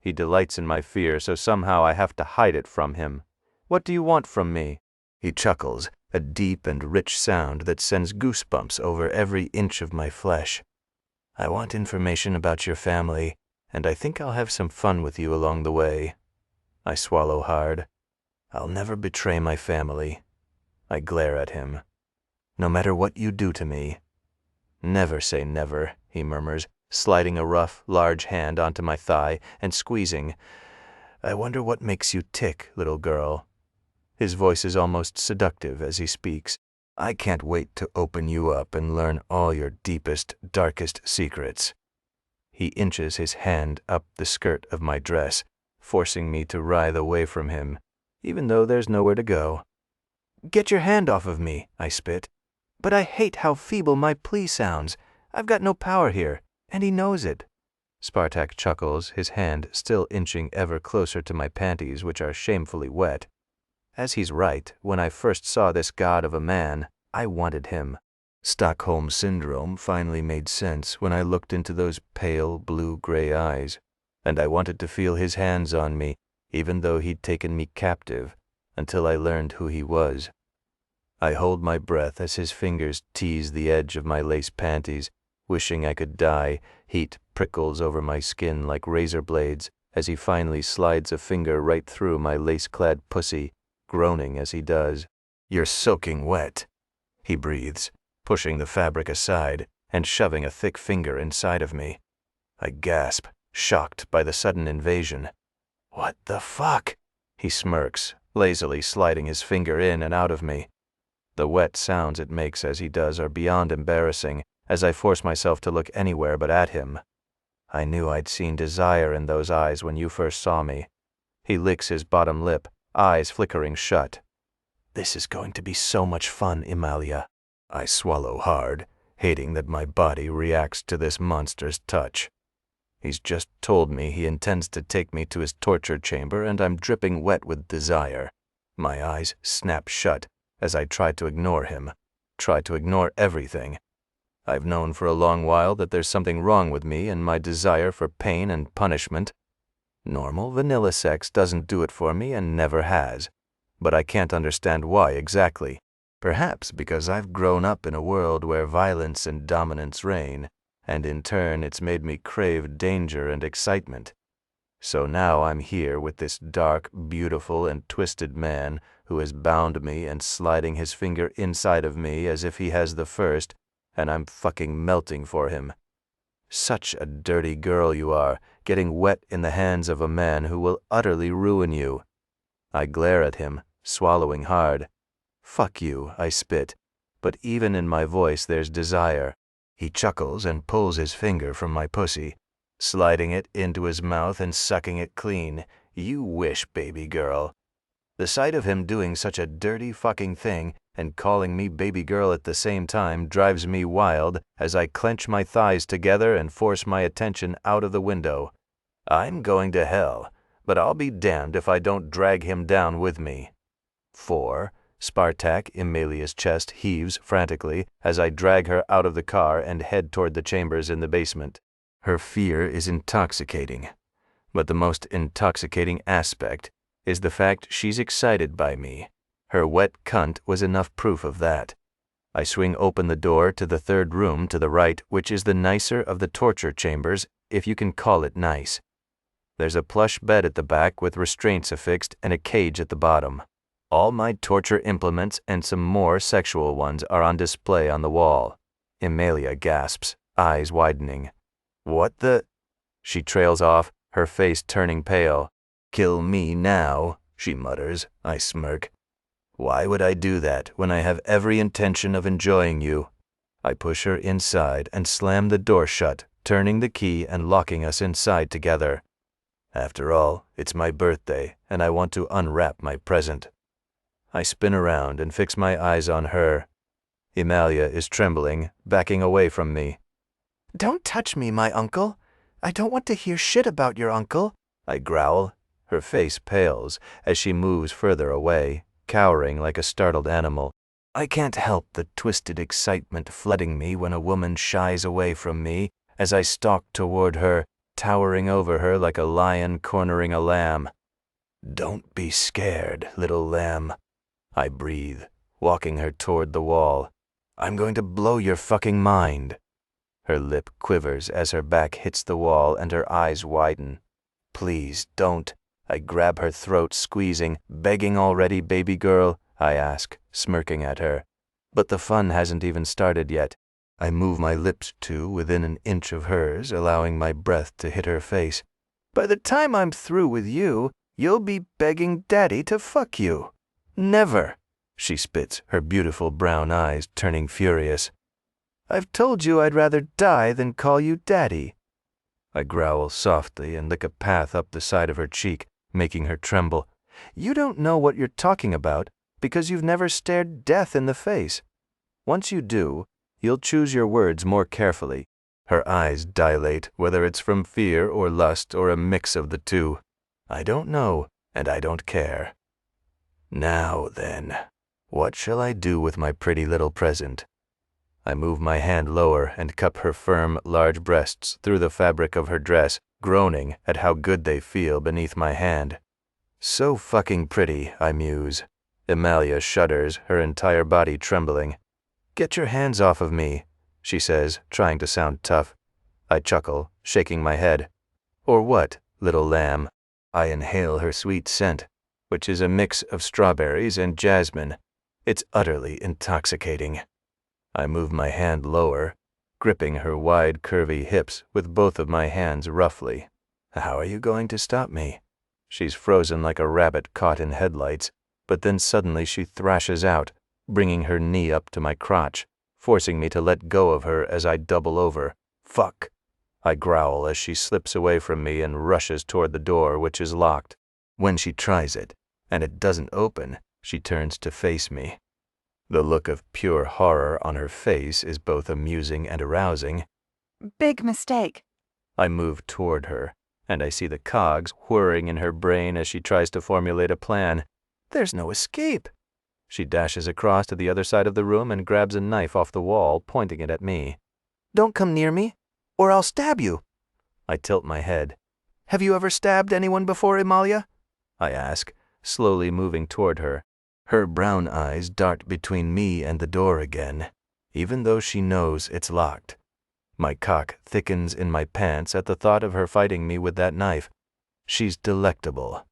He delights in my fear, so somehow I have to hide it from him. What do you want from me? He chuckles, a deep and rich sound that sends goosebumps over every inch of my flesh. I want information about your family, and I think I'll have some fun with you along the way. I swallow hard. I'll never betray my family. I glare at him. No matter what you do to me. Never say never, he murmurs, sliding a rough, large hand onto my thigh and squeezing. I wonder what makes you tick, little girl. His voice is almost seductive as he speaks. I can't wait to open you up and learn all your deepest, darkest secrets. He inches his hand up the skirt of my dress, forcing me to writhe away from him, even though there's nowhere to go. Get your hand off of me, I spit. But I hate how feeble my plea sounds. I've got no power here, and he knows it. Spartak chuckles, his hand still inching ever closer to my panties, which are shamefully wet. As he's right, when I first saw this god of a man, I wanted him. Stockholm Syndrome finally made sense when I looked into those pale, blue-gray eyes, and I wanted to feel his hands on me, even though he'd taken me captive, until I learned who he was. I hold my breath as his fingers tease the edge of my lace panties, wishing I could die. Heat prickles over my skin like razor blades as he finally slides a finger right through my lace-clad pussy, groaning as he does. You're soaking wet, he breathes, pushing the fabric aside and shoving a thick finger inside of me. I gasp, shocked by the sudden invasion. What the fuck? He smirks, lazily sliding his finger in and out of me. The wet sounds it makes as he does are beyond embarrassing, as I force myself to look anywhere but at him. I knew I'd seen desire in those eyes when you first saw me. He licks his bottom lip, eyes flickering shut. This is going to be so much fun, Imalia. I swallow hard, hating that my body reacts to this monster's touch. He's just told me he intends to take me to his torture chamber, and I'm dripping wet with desire. My eyes snap shut as I try to ignore him, try to ignore everything. I've known for a long while that there's something wrong with me and my desire for pain and punishment. Normal vanilla sex doesn't do it for me and never has, but I can't understand why exactly. Perhaps because I've grown up in a world where violence and dominance reign, and in turn it's made me crave danger and excitement. So now I'm here with this dark, beautiful, and twisted man who has bound me and sliding his finger inside of me as if he has the first, and I'm fucking melting for him. Such a dirty girl you are, getting wet in the hands of a man who will utterly ruin you. I glare at him, swallowing hard. Fuck you, I spit, but even in my voice there's desire. He chuckles and pulls his finger from my pussy, sliding it into his mouth and sucking it clean. You wish, baby girl. The sight of him doing such a dirty fucking thing and calling me baby girl at the same time drives me wild as I clench my thighs together and force my attention out of the window. I'm going to hell, but I'll be damned if I don't drag him down with me. 4. Spartak, Emilia's chest heaves frantically as I drag her out of the car and head toward the chambers in the basement. Her fear is intoxicating, but the most intoxicating aspect is the fact she's excited by me. Her wet cunt was enough proof of that. I swing open the door to the third room to the right, which is the nicer of the torture chambers, if you can call it nice. There's a plush bed at the back with restraints affixed and a cage at the bottom. All my torture implements and some more sexual ones are on display on the wall. Emilia gasps, eyes widening. What the? She trails off, her face turning pale. Kill me now, she mutters. I smirk. Why would I do that when I have every intention of enjoying you? I push her inside and slam the door shut, turning the key and locking us inside together. After all, it's my birthday, and I want to unwrap my present. I spin around and fix my eyes on her. Emilia is trembling, backing away from me. Don't touch me, my uncle. I don't want to hear shit about your uncle, I growl. Her face pales as she moves further away, cowering like a startled animal. I can't help the twisted excitement flooding me when a woman shies away from me as I stalk toward her, towering over her like a lion cornering a lamb. "Don't be scared, little lamb," I breathe, walking her toward the wall. "I'm going to blow your fucking mind." Her lip quivers as her back hits the wall and her eyes widen. "Please, don't." I grab her throat, squeezing. "Begging already, baby girl?" I ask, smirking at her. But the fun hasn't even started yet. I move my lips to within an inch of hers, allowing my breath to hit her face. "By the time I'm through with you, you'll be begging Daddy to fuck you." "Never," she spits, her beautiful brown eyes turning furious. "I've told you I'd rather die than call you Daddy." I growl softly and lick a path up the side of her cheek, making her tremble. "You don't know what you're talking about because you've never stared death in the face. Once you do, you'll choose your words more carefully." Her eyes dilate, whether it's from fear or lust or a mix of the two. I don't know, and I don't care. "Now then, what shall I do with my pretty little present?" I move my hand lower and cup her firm, large breasts through the fabric of her dress, groaning at how good they feel beneath my hand. "So fucking pretty," I muse. Amalia shudders, her entire body trembling. "Get your hands off of me," she says, trying to sound tough. I chuckle, shaking my head. "Or what, little lamb?" I inhale her sweet scent, which is a mix of strawberries and jasmine. It's utterly intoxicating. I move my hand lower, gripping her wide, curvy hips with both of my hands roughly. "How are you going to stop me?" She's frozen like a rabbit caught in headlights, but then suddenly she thrashes out, bringing her knee up to my crotch, forcing me to let go of her as I double over. "Fuck!" I growl as she slips away from me and rushes toward the door, which is locked. When she tries it, and it doesn't open, she turns to face me. The look of pure horror on her face is both amusing and arousing. Big mistake. I move toward her, and I see the cogs whirring in her brain as she tries to formulate a plan. "There's no escape." She dashes across to the other side of the room and grabs a knife off the wall, pointing it at me. "Don't come near me, or I'll stab you." I tilt my head. "Have you ever stabbed anyone before, Amalia?" I ask, slowly moving toward her. Her brown eyes dart between me and the door again, even though she knows it's locked. My cock thickens in my pants at the thought of her fighting me with that knife. She's delectable.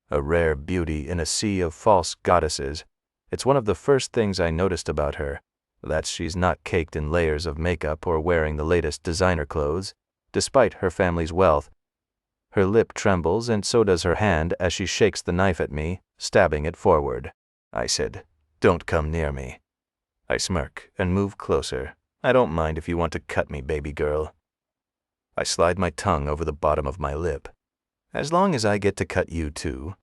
A rare beauty in a sea of false goddesses. It's one of the first things I noticed about her. That's she's not caked in layers of makeup or wearing the latest designer clothes, despite her family's wealth. Her lip trembles and so does her hand as she shakes the knife at me, stabbing it forward. I said, "Don't come near me." I smirk and move closer. "I don't mind if you want to cut me, baby girl." I slide my tongue over the bottom of my lip. "As long as I get to cut you too."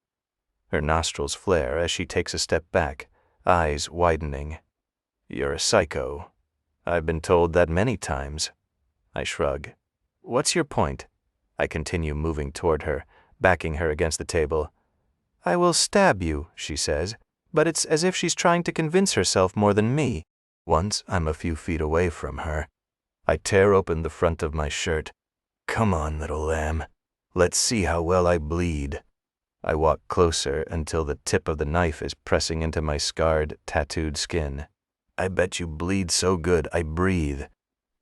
Her nostrils flare as she takes a step back, eyes widening. "You're a psycho. I've been told that many times." I shrug. "What's your point?" I continue moving toward her, backing her against the table. "I will stab you," she says, but it's as if she's trying to convince herself more than me. Once I'm a few feet away from her, I tear open the front of my shirt. "Come on, little lamb. Let's see how well I bleed." I walk closer until the tip of the knife is pressing into my scarred, tattooed skin. "I bet you bleed so good I breathe."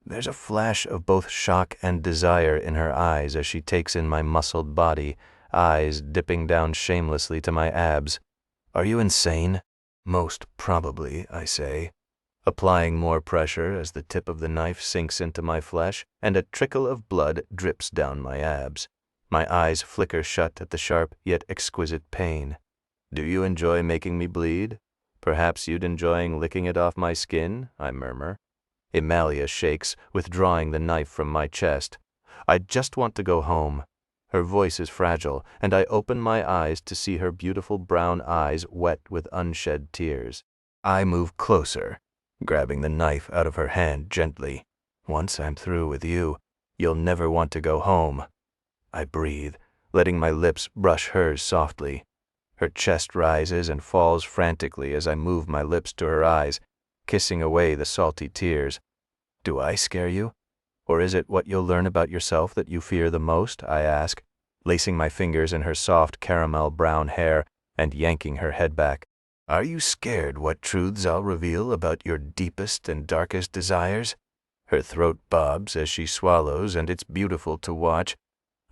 There's a flash of both shock and desire in her eyes as she takes in my muscled body, eyes dipping down shamelessly to my abs. "Are you insane?" "Most probably," I say, applying more pressure as the tip of the knife sinks into my flesh and a trickle of blood drips down my abs. My eyes flicker shut at the sharp yet exquisite pain. "Do you enjoy making me bleed? Perhaps you'd enjoying licking it off my skin?" I murmur. Amalia shakes, withdrawing the knife from my chest. "I just want to go home." Her voice is fragile, and I open my eyes to see her beautiful brown eyes wet with unshed tears. I move closer, grabbing the knife out of her hand gently. "Once I'm through with you, you'll never want to go home." I breathe, letting my lips brush hers softly. Her chest rises and falls frantically as I move my lips to her eyes, kissing away the salty tears. "Do I scare you?" Or is it what you'll learn about yourself that you fear the most? I ask, lacing my fingers in her soft caramel brown hair and yanking her head back. Are you scared what truths I'll reveal about your deepest and darkest desires? Her throat bobs as she swallows, and it's beautiful to watch.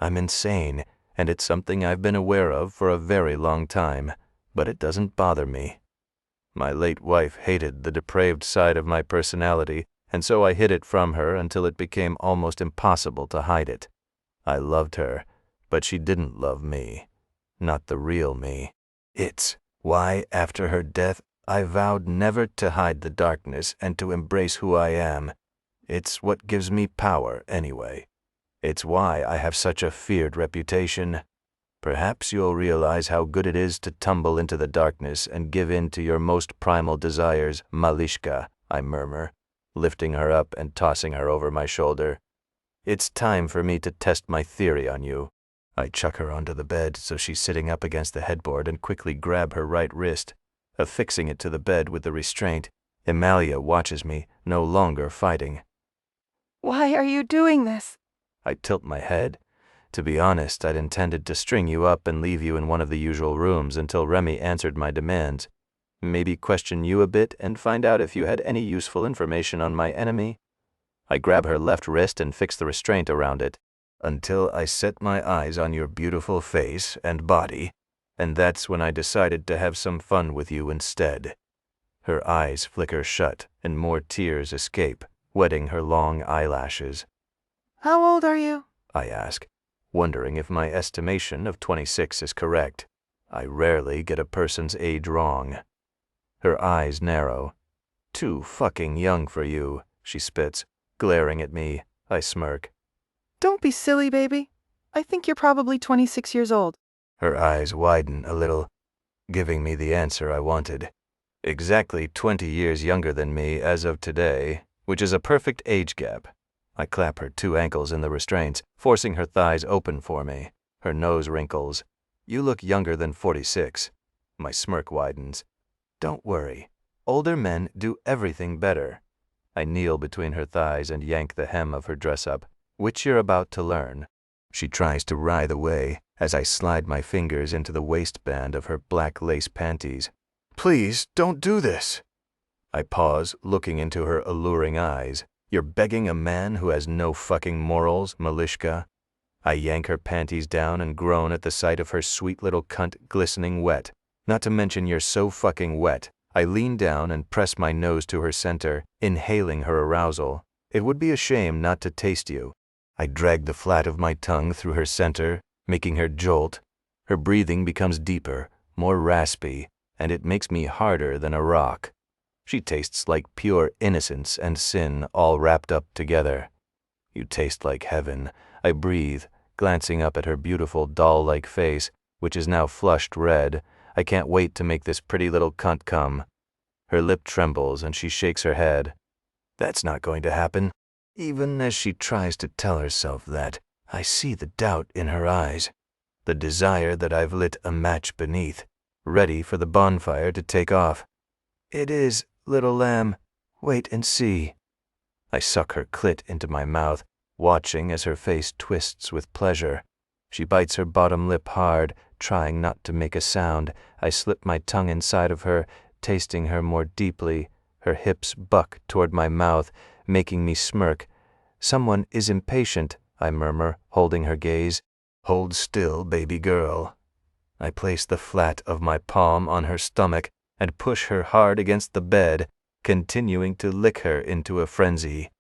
I'm insane, and it's something I've been aware of for a very long time, but it doesn't bother me. My late wife hated the depraved side of my personality, and so I hid it from her until it became almost impossible to hide it. I loved her, but she didn't love me. Not the real me. It's why, after her death, I vowed never to hide the darkness and to embrace who I am. It's what gives me power, anyway. It's why I have such a feared reputation. Perhaps you'll realize how good it is to tumble into the darkness and give in to your most primal desires, Malishka, I murmur, lifting her up and tossing her over my shoulder. It's time for me to test my theory on you. I chuck her onto the bed so she's sitting up against the headboard and quickly grab her right wrist. Affixing it to the bed with the restraint, Amalia watches me, no longer fighting. Why are you doing this? I tilt my head. To be honest, I'd intended to string you up and leave you in one of the usual rooms until Remy answered my demands. Maybe question you a bit and find out if you had any useful information on my enemy. I grab her left wrist and fix the restraint around it. Until I set my eyes on your beautiful face and body, and that's when I decided to have some fun with you instead. Her eyes flicker shut and more tears escape, wetting her long eyelashes. How old are you? I ask, wondering if my estimation of 26 is correct. I rarely get a person's age wrong. Her eyes narrow. Too fucking young for you, she spits, glaring at me. I smirk. Don't be silly, baby. I think you're probably 26 years old. Her eyes widen a little, giving me the answer I wanted. Exactly 20 years younger than me as of today, which is a perfect age gap. I clap her 2 ankles in the restraints, forcing her thighs open for me. Her nose wrinkles. You look younger than 46. My smirk widens. Don't worry. Older men do everything better. I kneel between her thighs and yank the hem of her dress up, which you're about to learn. She tries to writhe away as I slide my fingers into the waistband of her black lace panties. Please, don't do this. I pause, looking into her alluring eyes. You're begging a man who has no fucking morals, Malishka. I yank her panties down and groan at the sight of her sweet little cunt glistening wet. Not to mention you're so fucking wet. I lean down and press my nose to her center, inhaling her arousal. It would be a shame not to taste you. I drag the flat of my tongue through her center, making her jolt. Her breathing becomes deeper, more raspy, and it makes me harder than a rock. She tastes like pure innocence and sin all wrapped up together. You taste like heaven, I breathe, glancing up at her beautiful doll-like face, which is now flushed red. I can't wait to make this pretty little cunt come. Her lip trembles and she shakes her head. That's not going to happen. Even as she tries to tell herself that, I see the doubt in her eyes, the desire that I've lit a match beneath, ready for the bonfire to take off. It is, little lamb. Wait and see. I suck her clit into my mouth, watching as her face twists with pleasure. She bites her bottom lip hard, trying not to make a sound. I slip my tongue inside of her, tasting her more deeply. Her hips buck toward my mouth, making me smirk. Someone is impatient, I murmur, holding her gaze. Hold still, baby girl. I place the flat of my palm on her stomach and push her hard against the bed, continuing to lick her into a frenzy.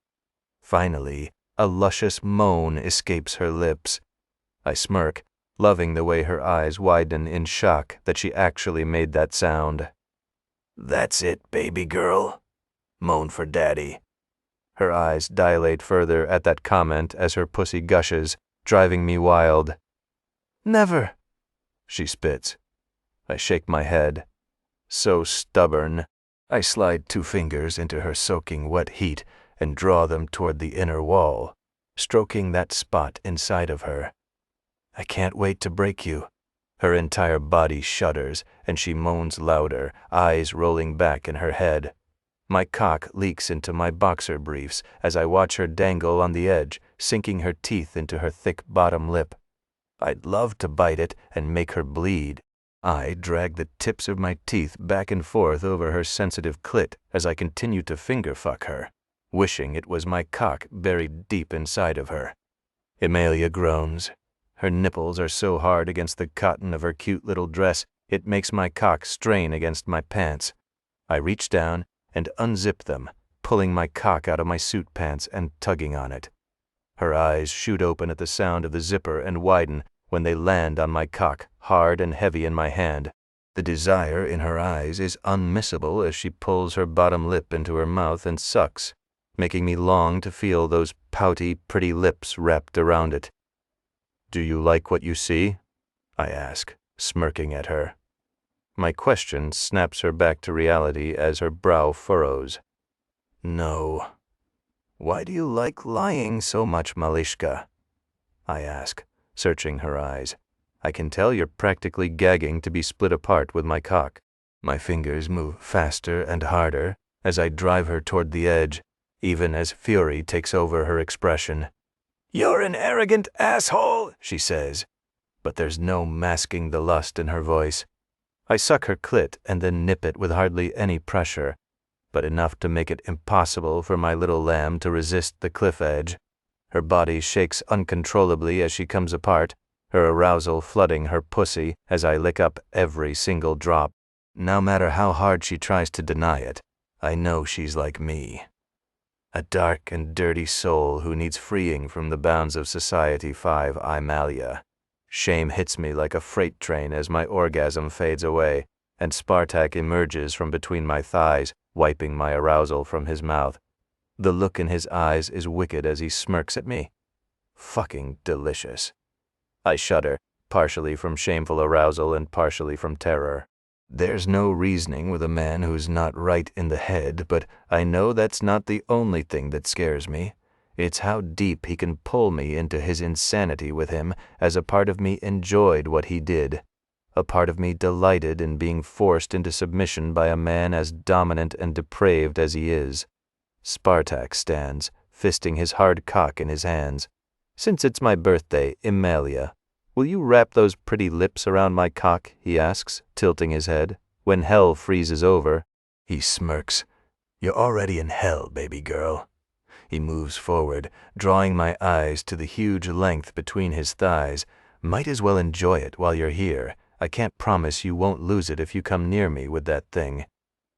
Finally, a luscious moan escapes her lips. I smirk, loving the way her eyes widen in shock that she actually made that sound. That's it, baby girl. Moan for daddy. Her eyes dilate further at that comment as her pussy gushes, driving me wild. Never, she spits. I shake my head. So stubborn. I slide 2 fingers into her soaking wet heat and draw them toward the inner wall, stroking that spot inside of her. I can't wait to break you. Her entire body shudders and she moans louder, eyes rolling back in her head. My cock leaks into my boxer briefs as I watch her dangle on the edge, sinking her teeth into her thick bottom lip. I'd love to bite it and make her bleed. I drag the tips of my teeth back and forth over her sensitive clit as I continue to finger fuck her, wishing it was my cock buried deep inside of her. Emilia groans. Her nipples are so hard against the cotton of her cute little dress, it makes my cock strain against my pants. I reach down and unzip them, pulling my cock out of my suit pants and tugging on it. Her eyes shoot open at the sound of the zipper and widen when they land on my cock, hard and heavy in my hand. The desire in her eyes is unmissable as she pulls her bottom lip into her mouth and sucks, making me long to feel those pouty, pretty lips wrapped around it. "Do you like what you see?" I ask, smirking at her. My question snaps her back to reality as her brow furrows. "No." "Why do you like lying so much, Malishka?" I ask, searching her eyes. I can tell you're practically gagging to be split apart with my cock. My fingers move faster and harder as I drive her toward the edge, even as fury takes over her expression. "You're an arrogant asshole," she says, but there's no masking the lust in her voice. I suck her clit and then nip it with hardly any pressure, but enough to make it impossible for my little lamb to resist the cliff edge. Her body shakes uncontrollably as she comes apart, her arousal flooding her pussy as I lick up every single drop. No matter how hard she tries to deny it, I know she's like me. A dark and dirty soul who needs freeing from the bounds of Society 5 Imalia. Shame hits me like a freight train as my orgasm fades away, and Spartak emerges from between my thighs, wiping my arousal from his mouth. The look in his eyes is wicked as he smirks at me. Fucking delicious. I shudder, partially from shameful arousal and partially from terror. There's no reasoning with a man who's not right in the head, but I know that's not the only thing that scares me. It's how deep he can pull me into his insanity with him, as a part of me enjoyed what he did. A part of me delighted in being forced into submission by a man as dominant and depraved as he is. Spartak stands, fisting his hard cock in his hands. "Since it's my birthday, Emilia, will you wrap those pretty lips around my cock?" he asks, tilting his head. "When hell freezes over." He smirks. "You're already in hell, baby girl." He moves forward, drawing my eyes to the huge length between his thighs. "Might as well enjoy it while you're here. I can't promise you won't lose it if you come near me with that thing."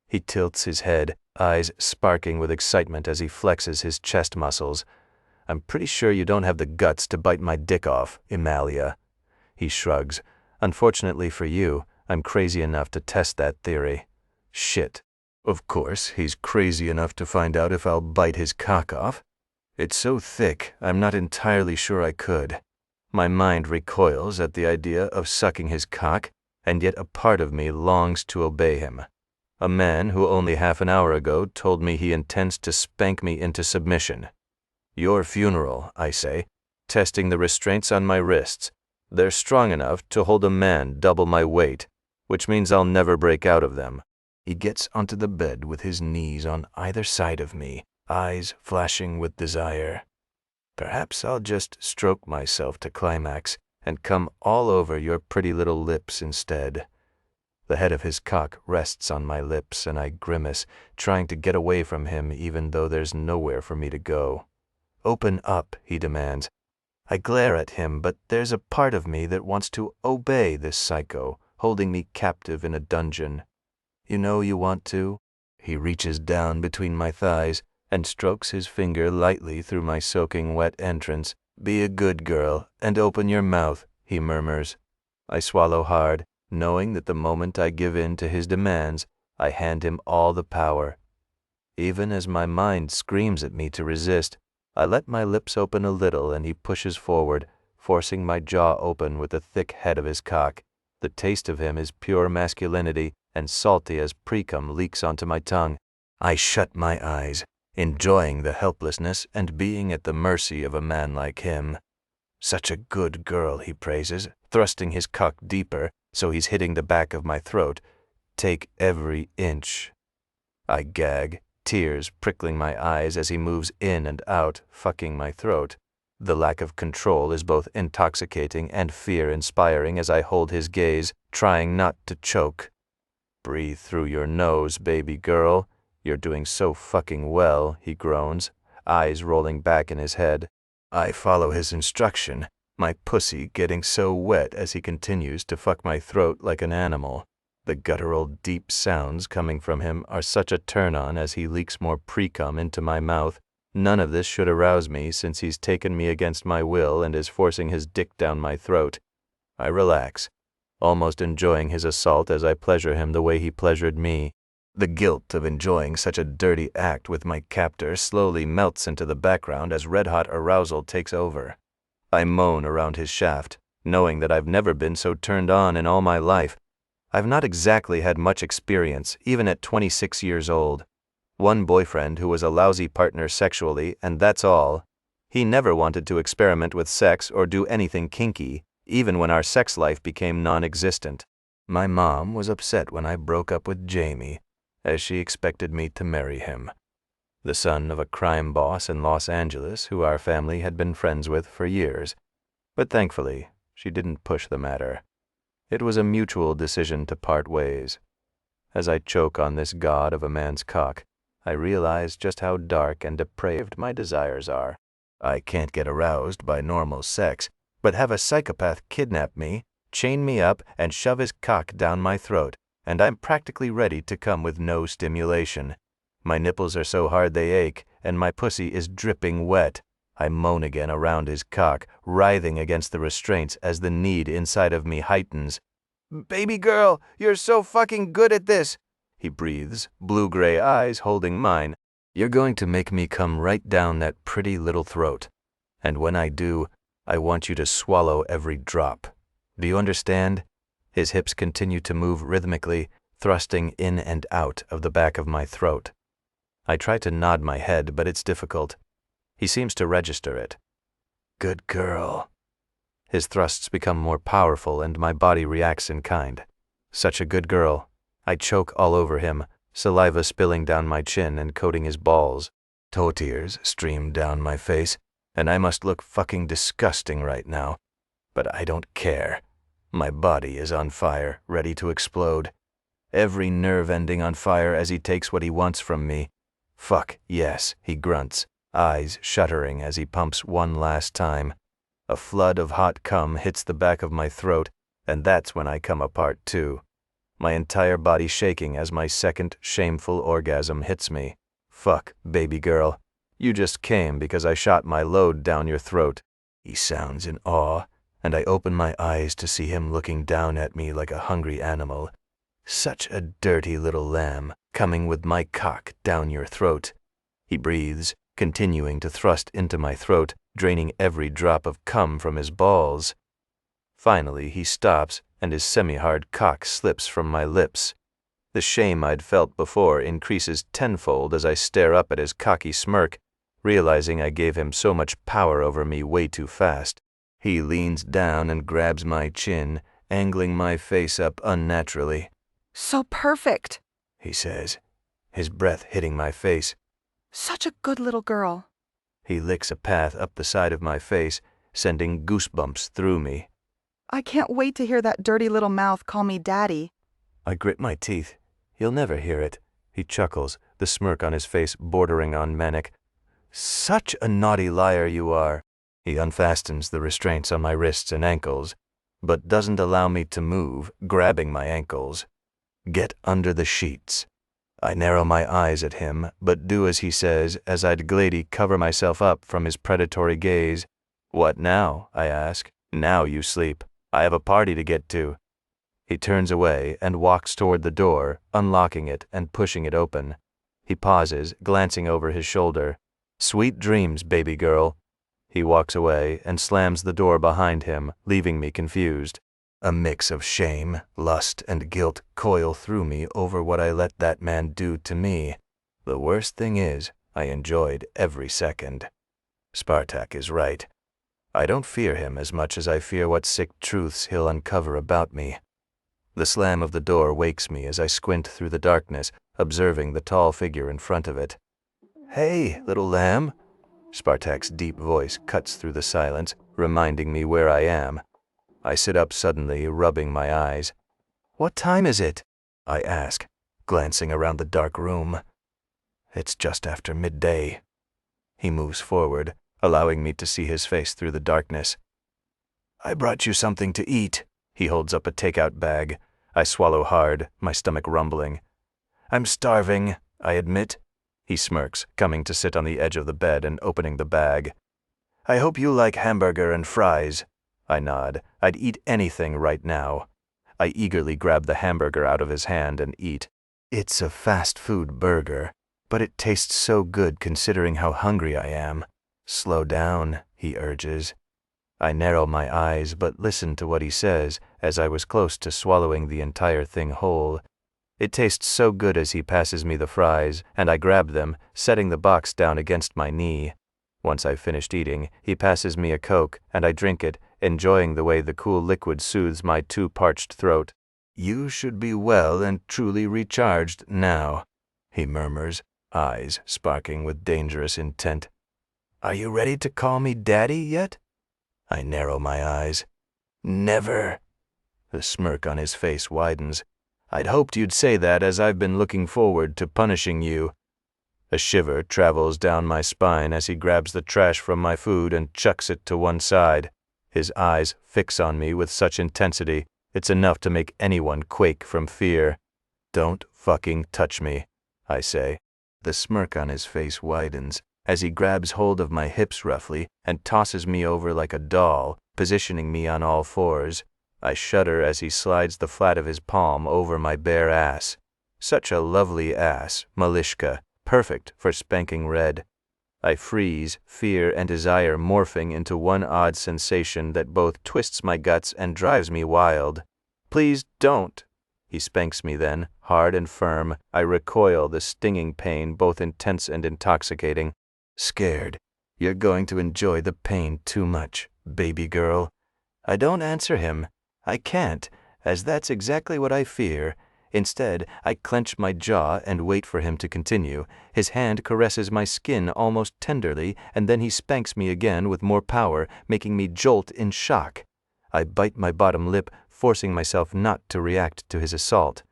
He tilts his head, eyes sparking with excitement as he flexes his chest muscles. "I'm pretty sure you don't have the guts to bite my dick off, Emilia." He shrugs. "Unfortunately for you, I'm crazy enough to test that theory." Shit. Of course, he's crazy enough to find out if I'll bite his cock off. It's so thick, I'm not entirely sure I could. My mind recoils at the idea of sucking his cock, and yet a part of me longs to obey him. A man who only half an hour ago told me he intends to spank me into submission. "Your funeral," I say, testing the restraints on my wrists. They're strong enough to hold a man double my weight, which means I'll never break out of them. He gets onto the bed with his knees on either side of me, eyes flashing with desire. Perhaps I'll just stroke myself to climax and come all over your pretty little lips instead. The head of his cock rests on my lips and I grimace, trying to get away from him even though there's nowhere for me to go. "Open up," he demands. I glare at him, but there's a part of me that wants to obey this psycho, holding me captive in a dungeon. "You know you want to?" He reaches down between my thighs and strokes his finger lightly through my soaking wet entrance. "Be a good girl and open your mouth," he murmurs. I swallow hard, knowing that the moment I give in to his demands, I hand him all the power. Even as my mind screams at me to resist, I let my lips open a little and he pushes forward, forcing my jaw open with the thick head of his cock. The taste of him is pure masculinity, and salty as precum leaks onto my tongue. I shut my eyes, enjoying the helplessness and being at the mercy of a man like him. "Such a good girl," he praises, thrusting his cock deeper so he's hitting the back of my throat. "Take every inch." I gag, tears prickling my eyes as he moves in and out, fucking my throat. The lack of control is both intoxicating and fear-inspiring as I hold his gaze, trying not to choke. "Breathe through your nose, baby girl. You're doing so fucking well," he groans, eyes rolling back in his head. I follow his instruction, my pussy getting so wet as he continues to fuck my throat like an animal. The guttural deep sounds coming from him are such a turn-on as he leaks more pre-cum into my mouth. None of this should arouse me since he's taken me against my will and is forcing his dick down my throat. I relax, almost enjoying his assault as I pleasure him the way he pleasured me. The guilt of enjoying such a dirty act with my captor slowly melts into the background as red-hot arousal takes over. I moan around his shaft, knowing that I've never been so turned on in all my life. I've not exactly had much experience, even at 26 years old. One boyfriend who was a lousy partner sexually, and that's all. He never wanted to experiment with sex or do anything kinky, even when our sex life became non-existent. My mom was upset when I broke up with Jamie, as she expected me to marry him, the son of a crime boss in Los Angeles who our family had been friends with for years. But thankfully, she didn't push the matter. It was a mutual decision to part ways. As I choke on this god of a man's cock, I realize just how dark and depraved my desires are. I can't get aroused by normal sex, but have a psychopath kidnap me, chain me up, and shove his cock down my throat, and I'm practically ready to come with no stimulation. My nipples are so hard they ache, and my pussy is dripping wet. I moan again around his cock, writhing against the restraints as the need inside of me heightens. "Baby girl, you're so fucking good at this," he breathes, blue-gray eyes holding mine. "You're going to make me come right down that pretty little throat. And when I do, I want you to swallow every drop. Do you understand?" His hips continue to move rhythmically, thrusting in and out of the back of my throat. I try to nod my head, but it's difficult. He seems to register it. "Good girl." His thrusts become more powerful and my body reacts in kind. Such a good girl. I choke all over him, saliva spilling down my chin and coating his balls. Toe tears stream down my face, and I must look fucking disgusting right now. But I don't care. My body is on fire, ready to explode. Every nerve ending on fire as he takes what he wants from me. "Fuck, yes," he grunts, eyes shuddering as he pumps one last time. A flood of hot cum hits the back of my throat, and that's when I come apart too. My entire body shaking as my second shameful orgasm hits me. "Fuck, baby girl. You just came because I shot my load down your throat." He sounds in awe, and I open my eyes to see him looking down at me like a hungry animal. "Such a dirty little lamb, coming with my cock down your throat." He breathes, continuing to thrust into my throat, draining every drop of cum from his balls. Finally, he stops, and his semi-hard cock slips from my lips. The shame I'd felt before increases tenfold as I stare up at his cocky smirk, realizing I gave him so much power over me way too fast. He leans down and grabs my chin, angling my face up unnaturally. So perfect. He says, his breath hitting my face. Such a good little girl. He licks a path up the side of my face, sending goosebumps through me. I can't wait to hear that dirty little mouth call me daddy. I grit my teeth. He'll never hear it. He chuckles, the smirk on his face bordering on manic. "Such a naughty liar you are." He unfastens the restraints on my wrists and ankles, but doesn't allow me to move, grabbing my ankles. "Get under the sheets." I narrow my eyes at him, but do as he says as I'd gladly cover myself up from his predatory gaze. "What now?" I ask. "Now you sleep. I have a party to get to." He turns away and walks toward the door, unlocking it and pushing it open. He pauses, glancing over his shoulder. "Sweet dreams, baby girl." He walks away and slams the door behind him, leaving me confused. A mix of shame, lust, and guilt coil through me over what I let that man do to me. The worst thing is, I enjoyed every second. Spartak is right. I don't fear him as much as I fear what sick truths he'll uncover about me. The slam of the door wakes me as I squint through the darkness, observing the tall figure in front of it. "Hey, little lamb." Spartak's deep voice cuts through the silence, reminding me where I am. I sit up suddenly, rubbing my eyes. "What time is it?" I ask, glancing around the dark room. "It's just after midday." He moves forward, allowing me to see his face through the darkness. "I brought you something to eat." He holds up a takeout bag. I swallow hard, my stomach rumbling. "I'm starving," I admit. He smirks, coming to sit on the edge of the bed and opening the bag. "I hope you like hamburger and fries." I nod. I'd eat anything right now. I eagerly grab the hamburger out of his hand and eat. It's a fast food burger, but it tastes so good considering how hungry I am. "Slow down," he urges. I narrow my eyes but listen to what he says as I was close to swallowing the entire thing whole. It tastes so good as he passes me the fries, and I grab them, setting the box down against my knee. Once I've finished eating, he passes me a Coke, and I drink it, enjoying the way the cool liquid soothes my too-parched throat. "You should be well and truly recharged now," he murmurs, eyes sparkling with dangerous intent. "Are you ready to call me Daddy yet?" I narrow my eyes. "Never." The smirk on his face widens. "I'd hoped you'd say that, as I've been looking forward to punishing you." A shiver travels down my spine as he grabs the trash from my food and chucks it to one side. His eyes fix on me with such intensity, it's enough to make anyone quake from fear. "Don't fucking touch me," I say. The smirk on his face widens as he grabs hold of my hips roughly and tosses me over like a doll, positioning me on all fours. I shudder as he slides the flat of his palm over my bare ass. Such a lovely ass, Malishka, perfect for spanking red. I freeze, fear and desire morphing into one odd sensation that both twists my guts and drives me wild. "Please don't." He spanks me then, hard and firm. I recoil, the stinging pain both intense and intoxicating. "Scared. You're going to enjoy the pain too much, baby girl." I don't answer him. I can't, as that's exactly what I fear. Instead, I clench my jaw and wait for him to continue. His hand caresses my skin almost tenderly, and then he spanks me again with more power, making me jolt in shock. I bite my bottom lip, forcing myself not to react to his assault.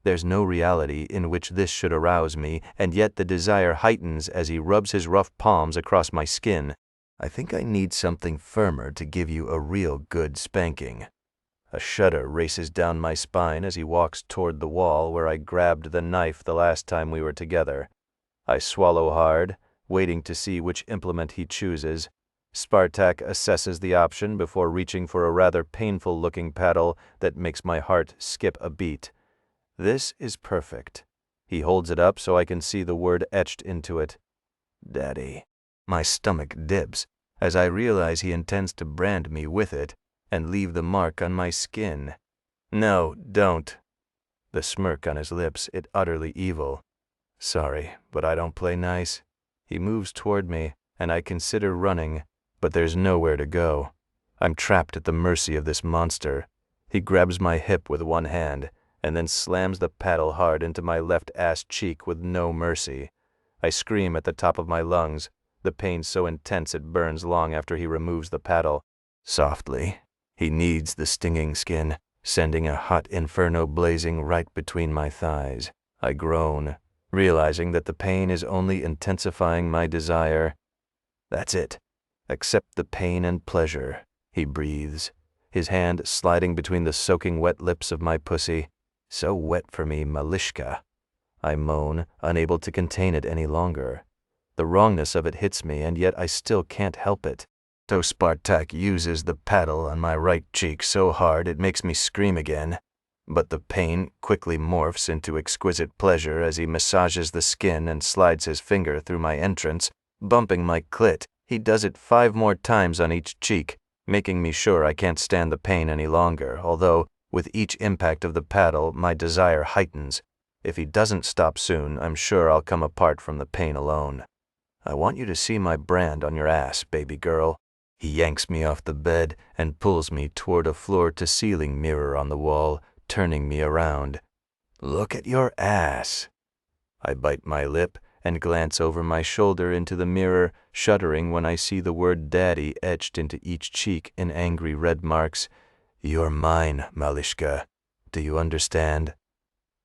There's no reality in which this should arouse me, and yet the desire heightens as he rubs his rough palms across my skin. "I think I need something firmer to give you a real good spanking." A shudder races down my spine as he walks toward the wall where I grabbed the knife the last time we were together. I swallow hard, waiting to see which implement he chooses. Spartak assesses the option before reaching for a rather painful-looking paddle that makes my heart skip a beat. This is perfect. He holds it up so I can see the word etched into it. "Daddy." My stomach dips as I realize he intends to brand me with it and leave the mark on my skin. "No, don't." The smirk on his lips, it utterly evil. "Sorry, but I don't play nice." He moves toward me, and I consider running, but there's nowhere to go. I'm trapped at the mercy of this monster. He grabs my hip with one hand, and then slams the paddle hard into my left ass cheek with no mercy. I scream at the top of my lungs, the pain so intense it burns long after he removes the paddle. Softly, he kneads the stinging skin, sending a hot inferno blazing right between my thighs. I groan, realizing that the pain is only intensifying my desire. "That's it. Accept the pain and pleasure," he breathes, his hand sliding between the soaking wet lips of my pussy. "So wet for me, Malishka." I moan, unable to contain it any longer. The wrongness of it hits me, and yet I still can't help it. So Spartak uses the paddle on my right cheek so hard it makes me scream again. But the pain quickly morphs into exquisite pleasure as he massages the skin and slides his finger through my entrance, bumping my clit. He does it 5 more times on each cheek, making me sure I can't stand the pain any longer, although, with each impact of the paddle, my desire heightens. If he doesn't stop soon, I'm sure I'll come apart from the pain alone. "I want you to see my brand on your ass, baby girl." He yanks me off the bed and pulls me toward a floor-to-ceiling mirror on the wall, turning me around. "Look at your ass." I bite my lip and glance over my shoulder into the mirror, shuddering when I see the word daddy etched into each cheek in angry red marks. "You're mine, Malishka. Do you understand?"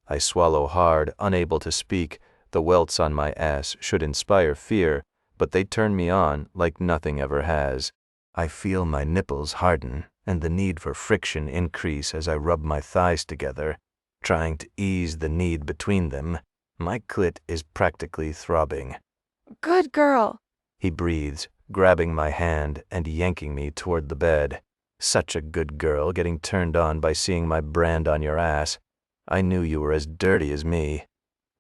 I swallow hard, unable to speak. The welts on my ass should inspire fear, but they turn me on like nothing ever has. I feel my nipples harden and the need for friction increase as I rub my thighs together, trying to ease the need between them. My clit is practically throbbing. Good girl. He breathes, grabbing my hand and yanking me toward the bed. "Such a good girl, getting turned on by seeing my brand on your ass. I knew you were as dirty as me."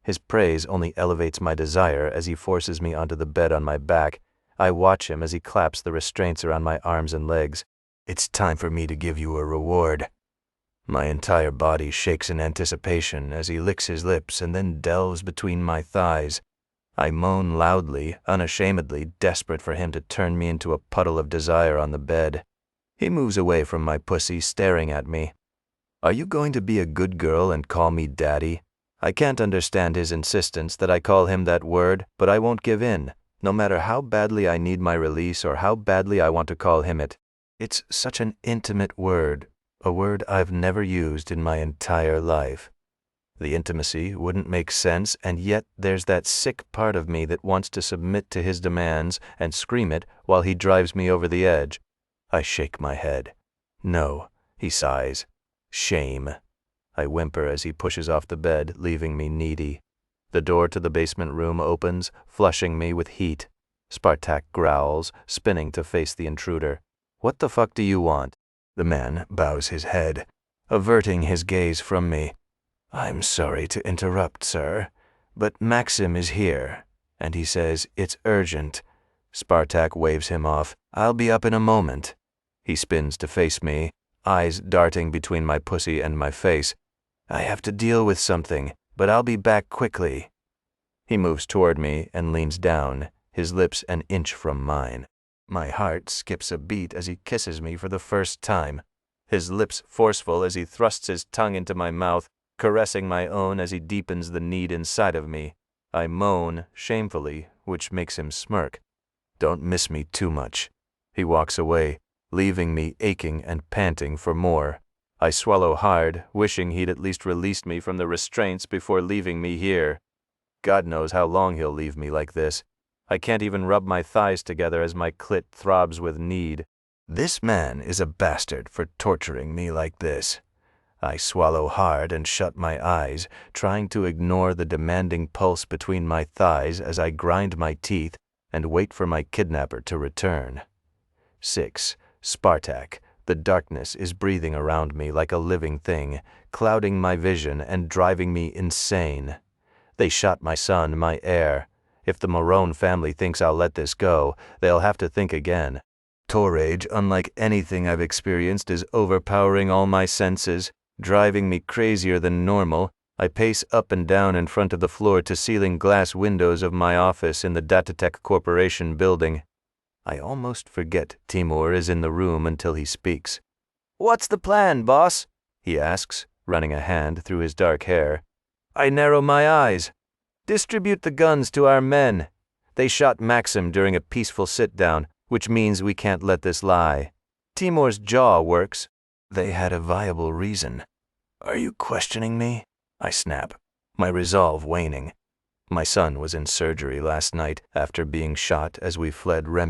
His praise only elevates my desire as he forces me onto the bed on my back. I watch him as he claps the restraints around my arms and legs. "It's time for me to give you a reward." My entire body shakes in anticipation as he licks his lips and then delves between my thighs. I moan loudly, unashamedly, desperate for him to turn me into a puddle of desire on the bed. He moves away from my pussy, staring at me. "Are you going to be a good girl and call me daddy?" I can't understand his insistence that I call him that word, but I won't give in, no matter how badly I need my release or how badly I want to call him it. It's such an intimate word, a word I've never used in my entire life. The intimacy wouldn't make sense, and yet there's that sick part of me that wants to submit to his demands and scream it while he drives me over the edge. I shake my head. "No," he sighs. "Shame." I whimper as he pushes off the bed, leaving me needy. The door to the basement room opens, flushing me with heat. Spartak growls, spinning to face the intruder. "What the fuck do you want?" The man bows his head, averting his gaze from me. "I'm sorry to interrupt, sir, but Maxim is here, and he says it's urgent." Spartak waves him off. "I'll be up in a moment." He spins to face me, eyes darting between my pussy and my face. "I have to deal with something, but I'll be back quickly." He moves toward me and leans down, his lips an inch from mine. My heart skips a beat as he kisses me for the first time, his lips forceful as he thrusts his tongue into my mouth, caressing my own as he deepens the need inside of me. I moan, shamefully, which makes him smirk. "Don't miss me too much." He walks away, leaving me aching and panting for more. I swallow hard, wishing he'd at least released me from the restraints before leaving me here. God knows how long he'll leave me like this. I can't even rub my thighs together as my clit throbs with need. This man is a bastard for torturing me like this. I swallow hard and shut my eyes, trying to ignore the demanding pulse between my thighs as I grind my teeth and wait for my kidnapper to return. 6. Spartak. The darkness is breathing around me like a living thing, clouding my vision and driving me insane. They shot my son, my heir. If the Morone family thinks I'll let this go, they'll have to think again. Rage, unlike anything I've experienced, is overpowering all my senses, driving me crazier than normal. I pace up and down in front of the floor-to-ceiling glass windows of my office in the Datatech Corporation building. I almost forget Timur is in the room until he speaks. "What's the plan, boss?" he asks, running a hand through his dark hair. I narrow my eyes. "Distribute the guns to our men. They shot Maxim during a peaceful sit-down, which means we can't let this lie. Timur's jaw works. They had a viable reason." "Are you questioning me?" I snap, my resolve waning. My son was in surgery last night after being shot as we fled Remy.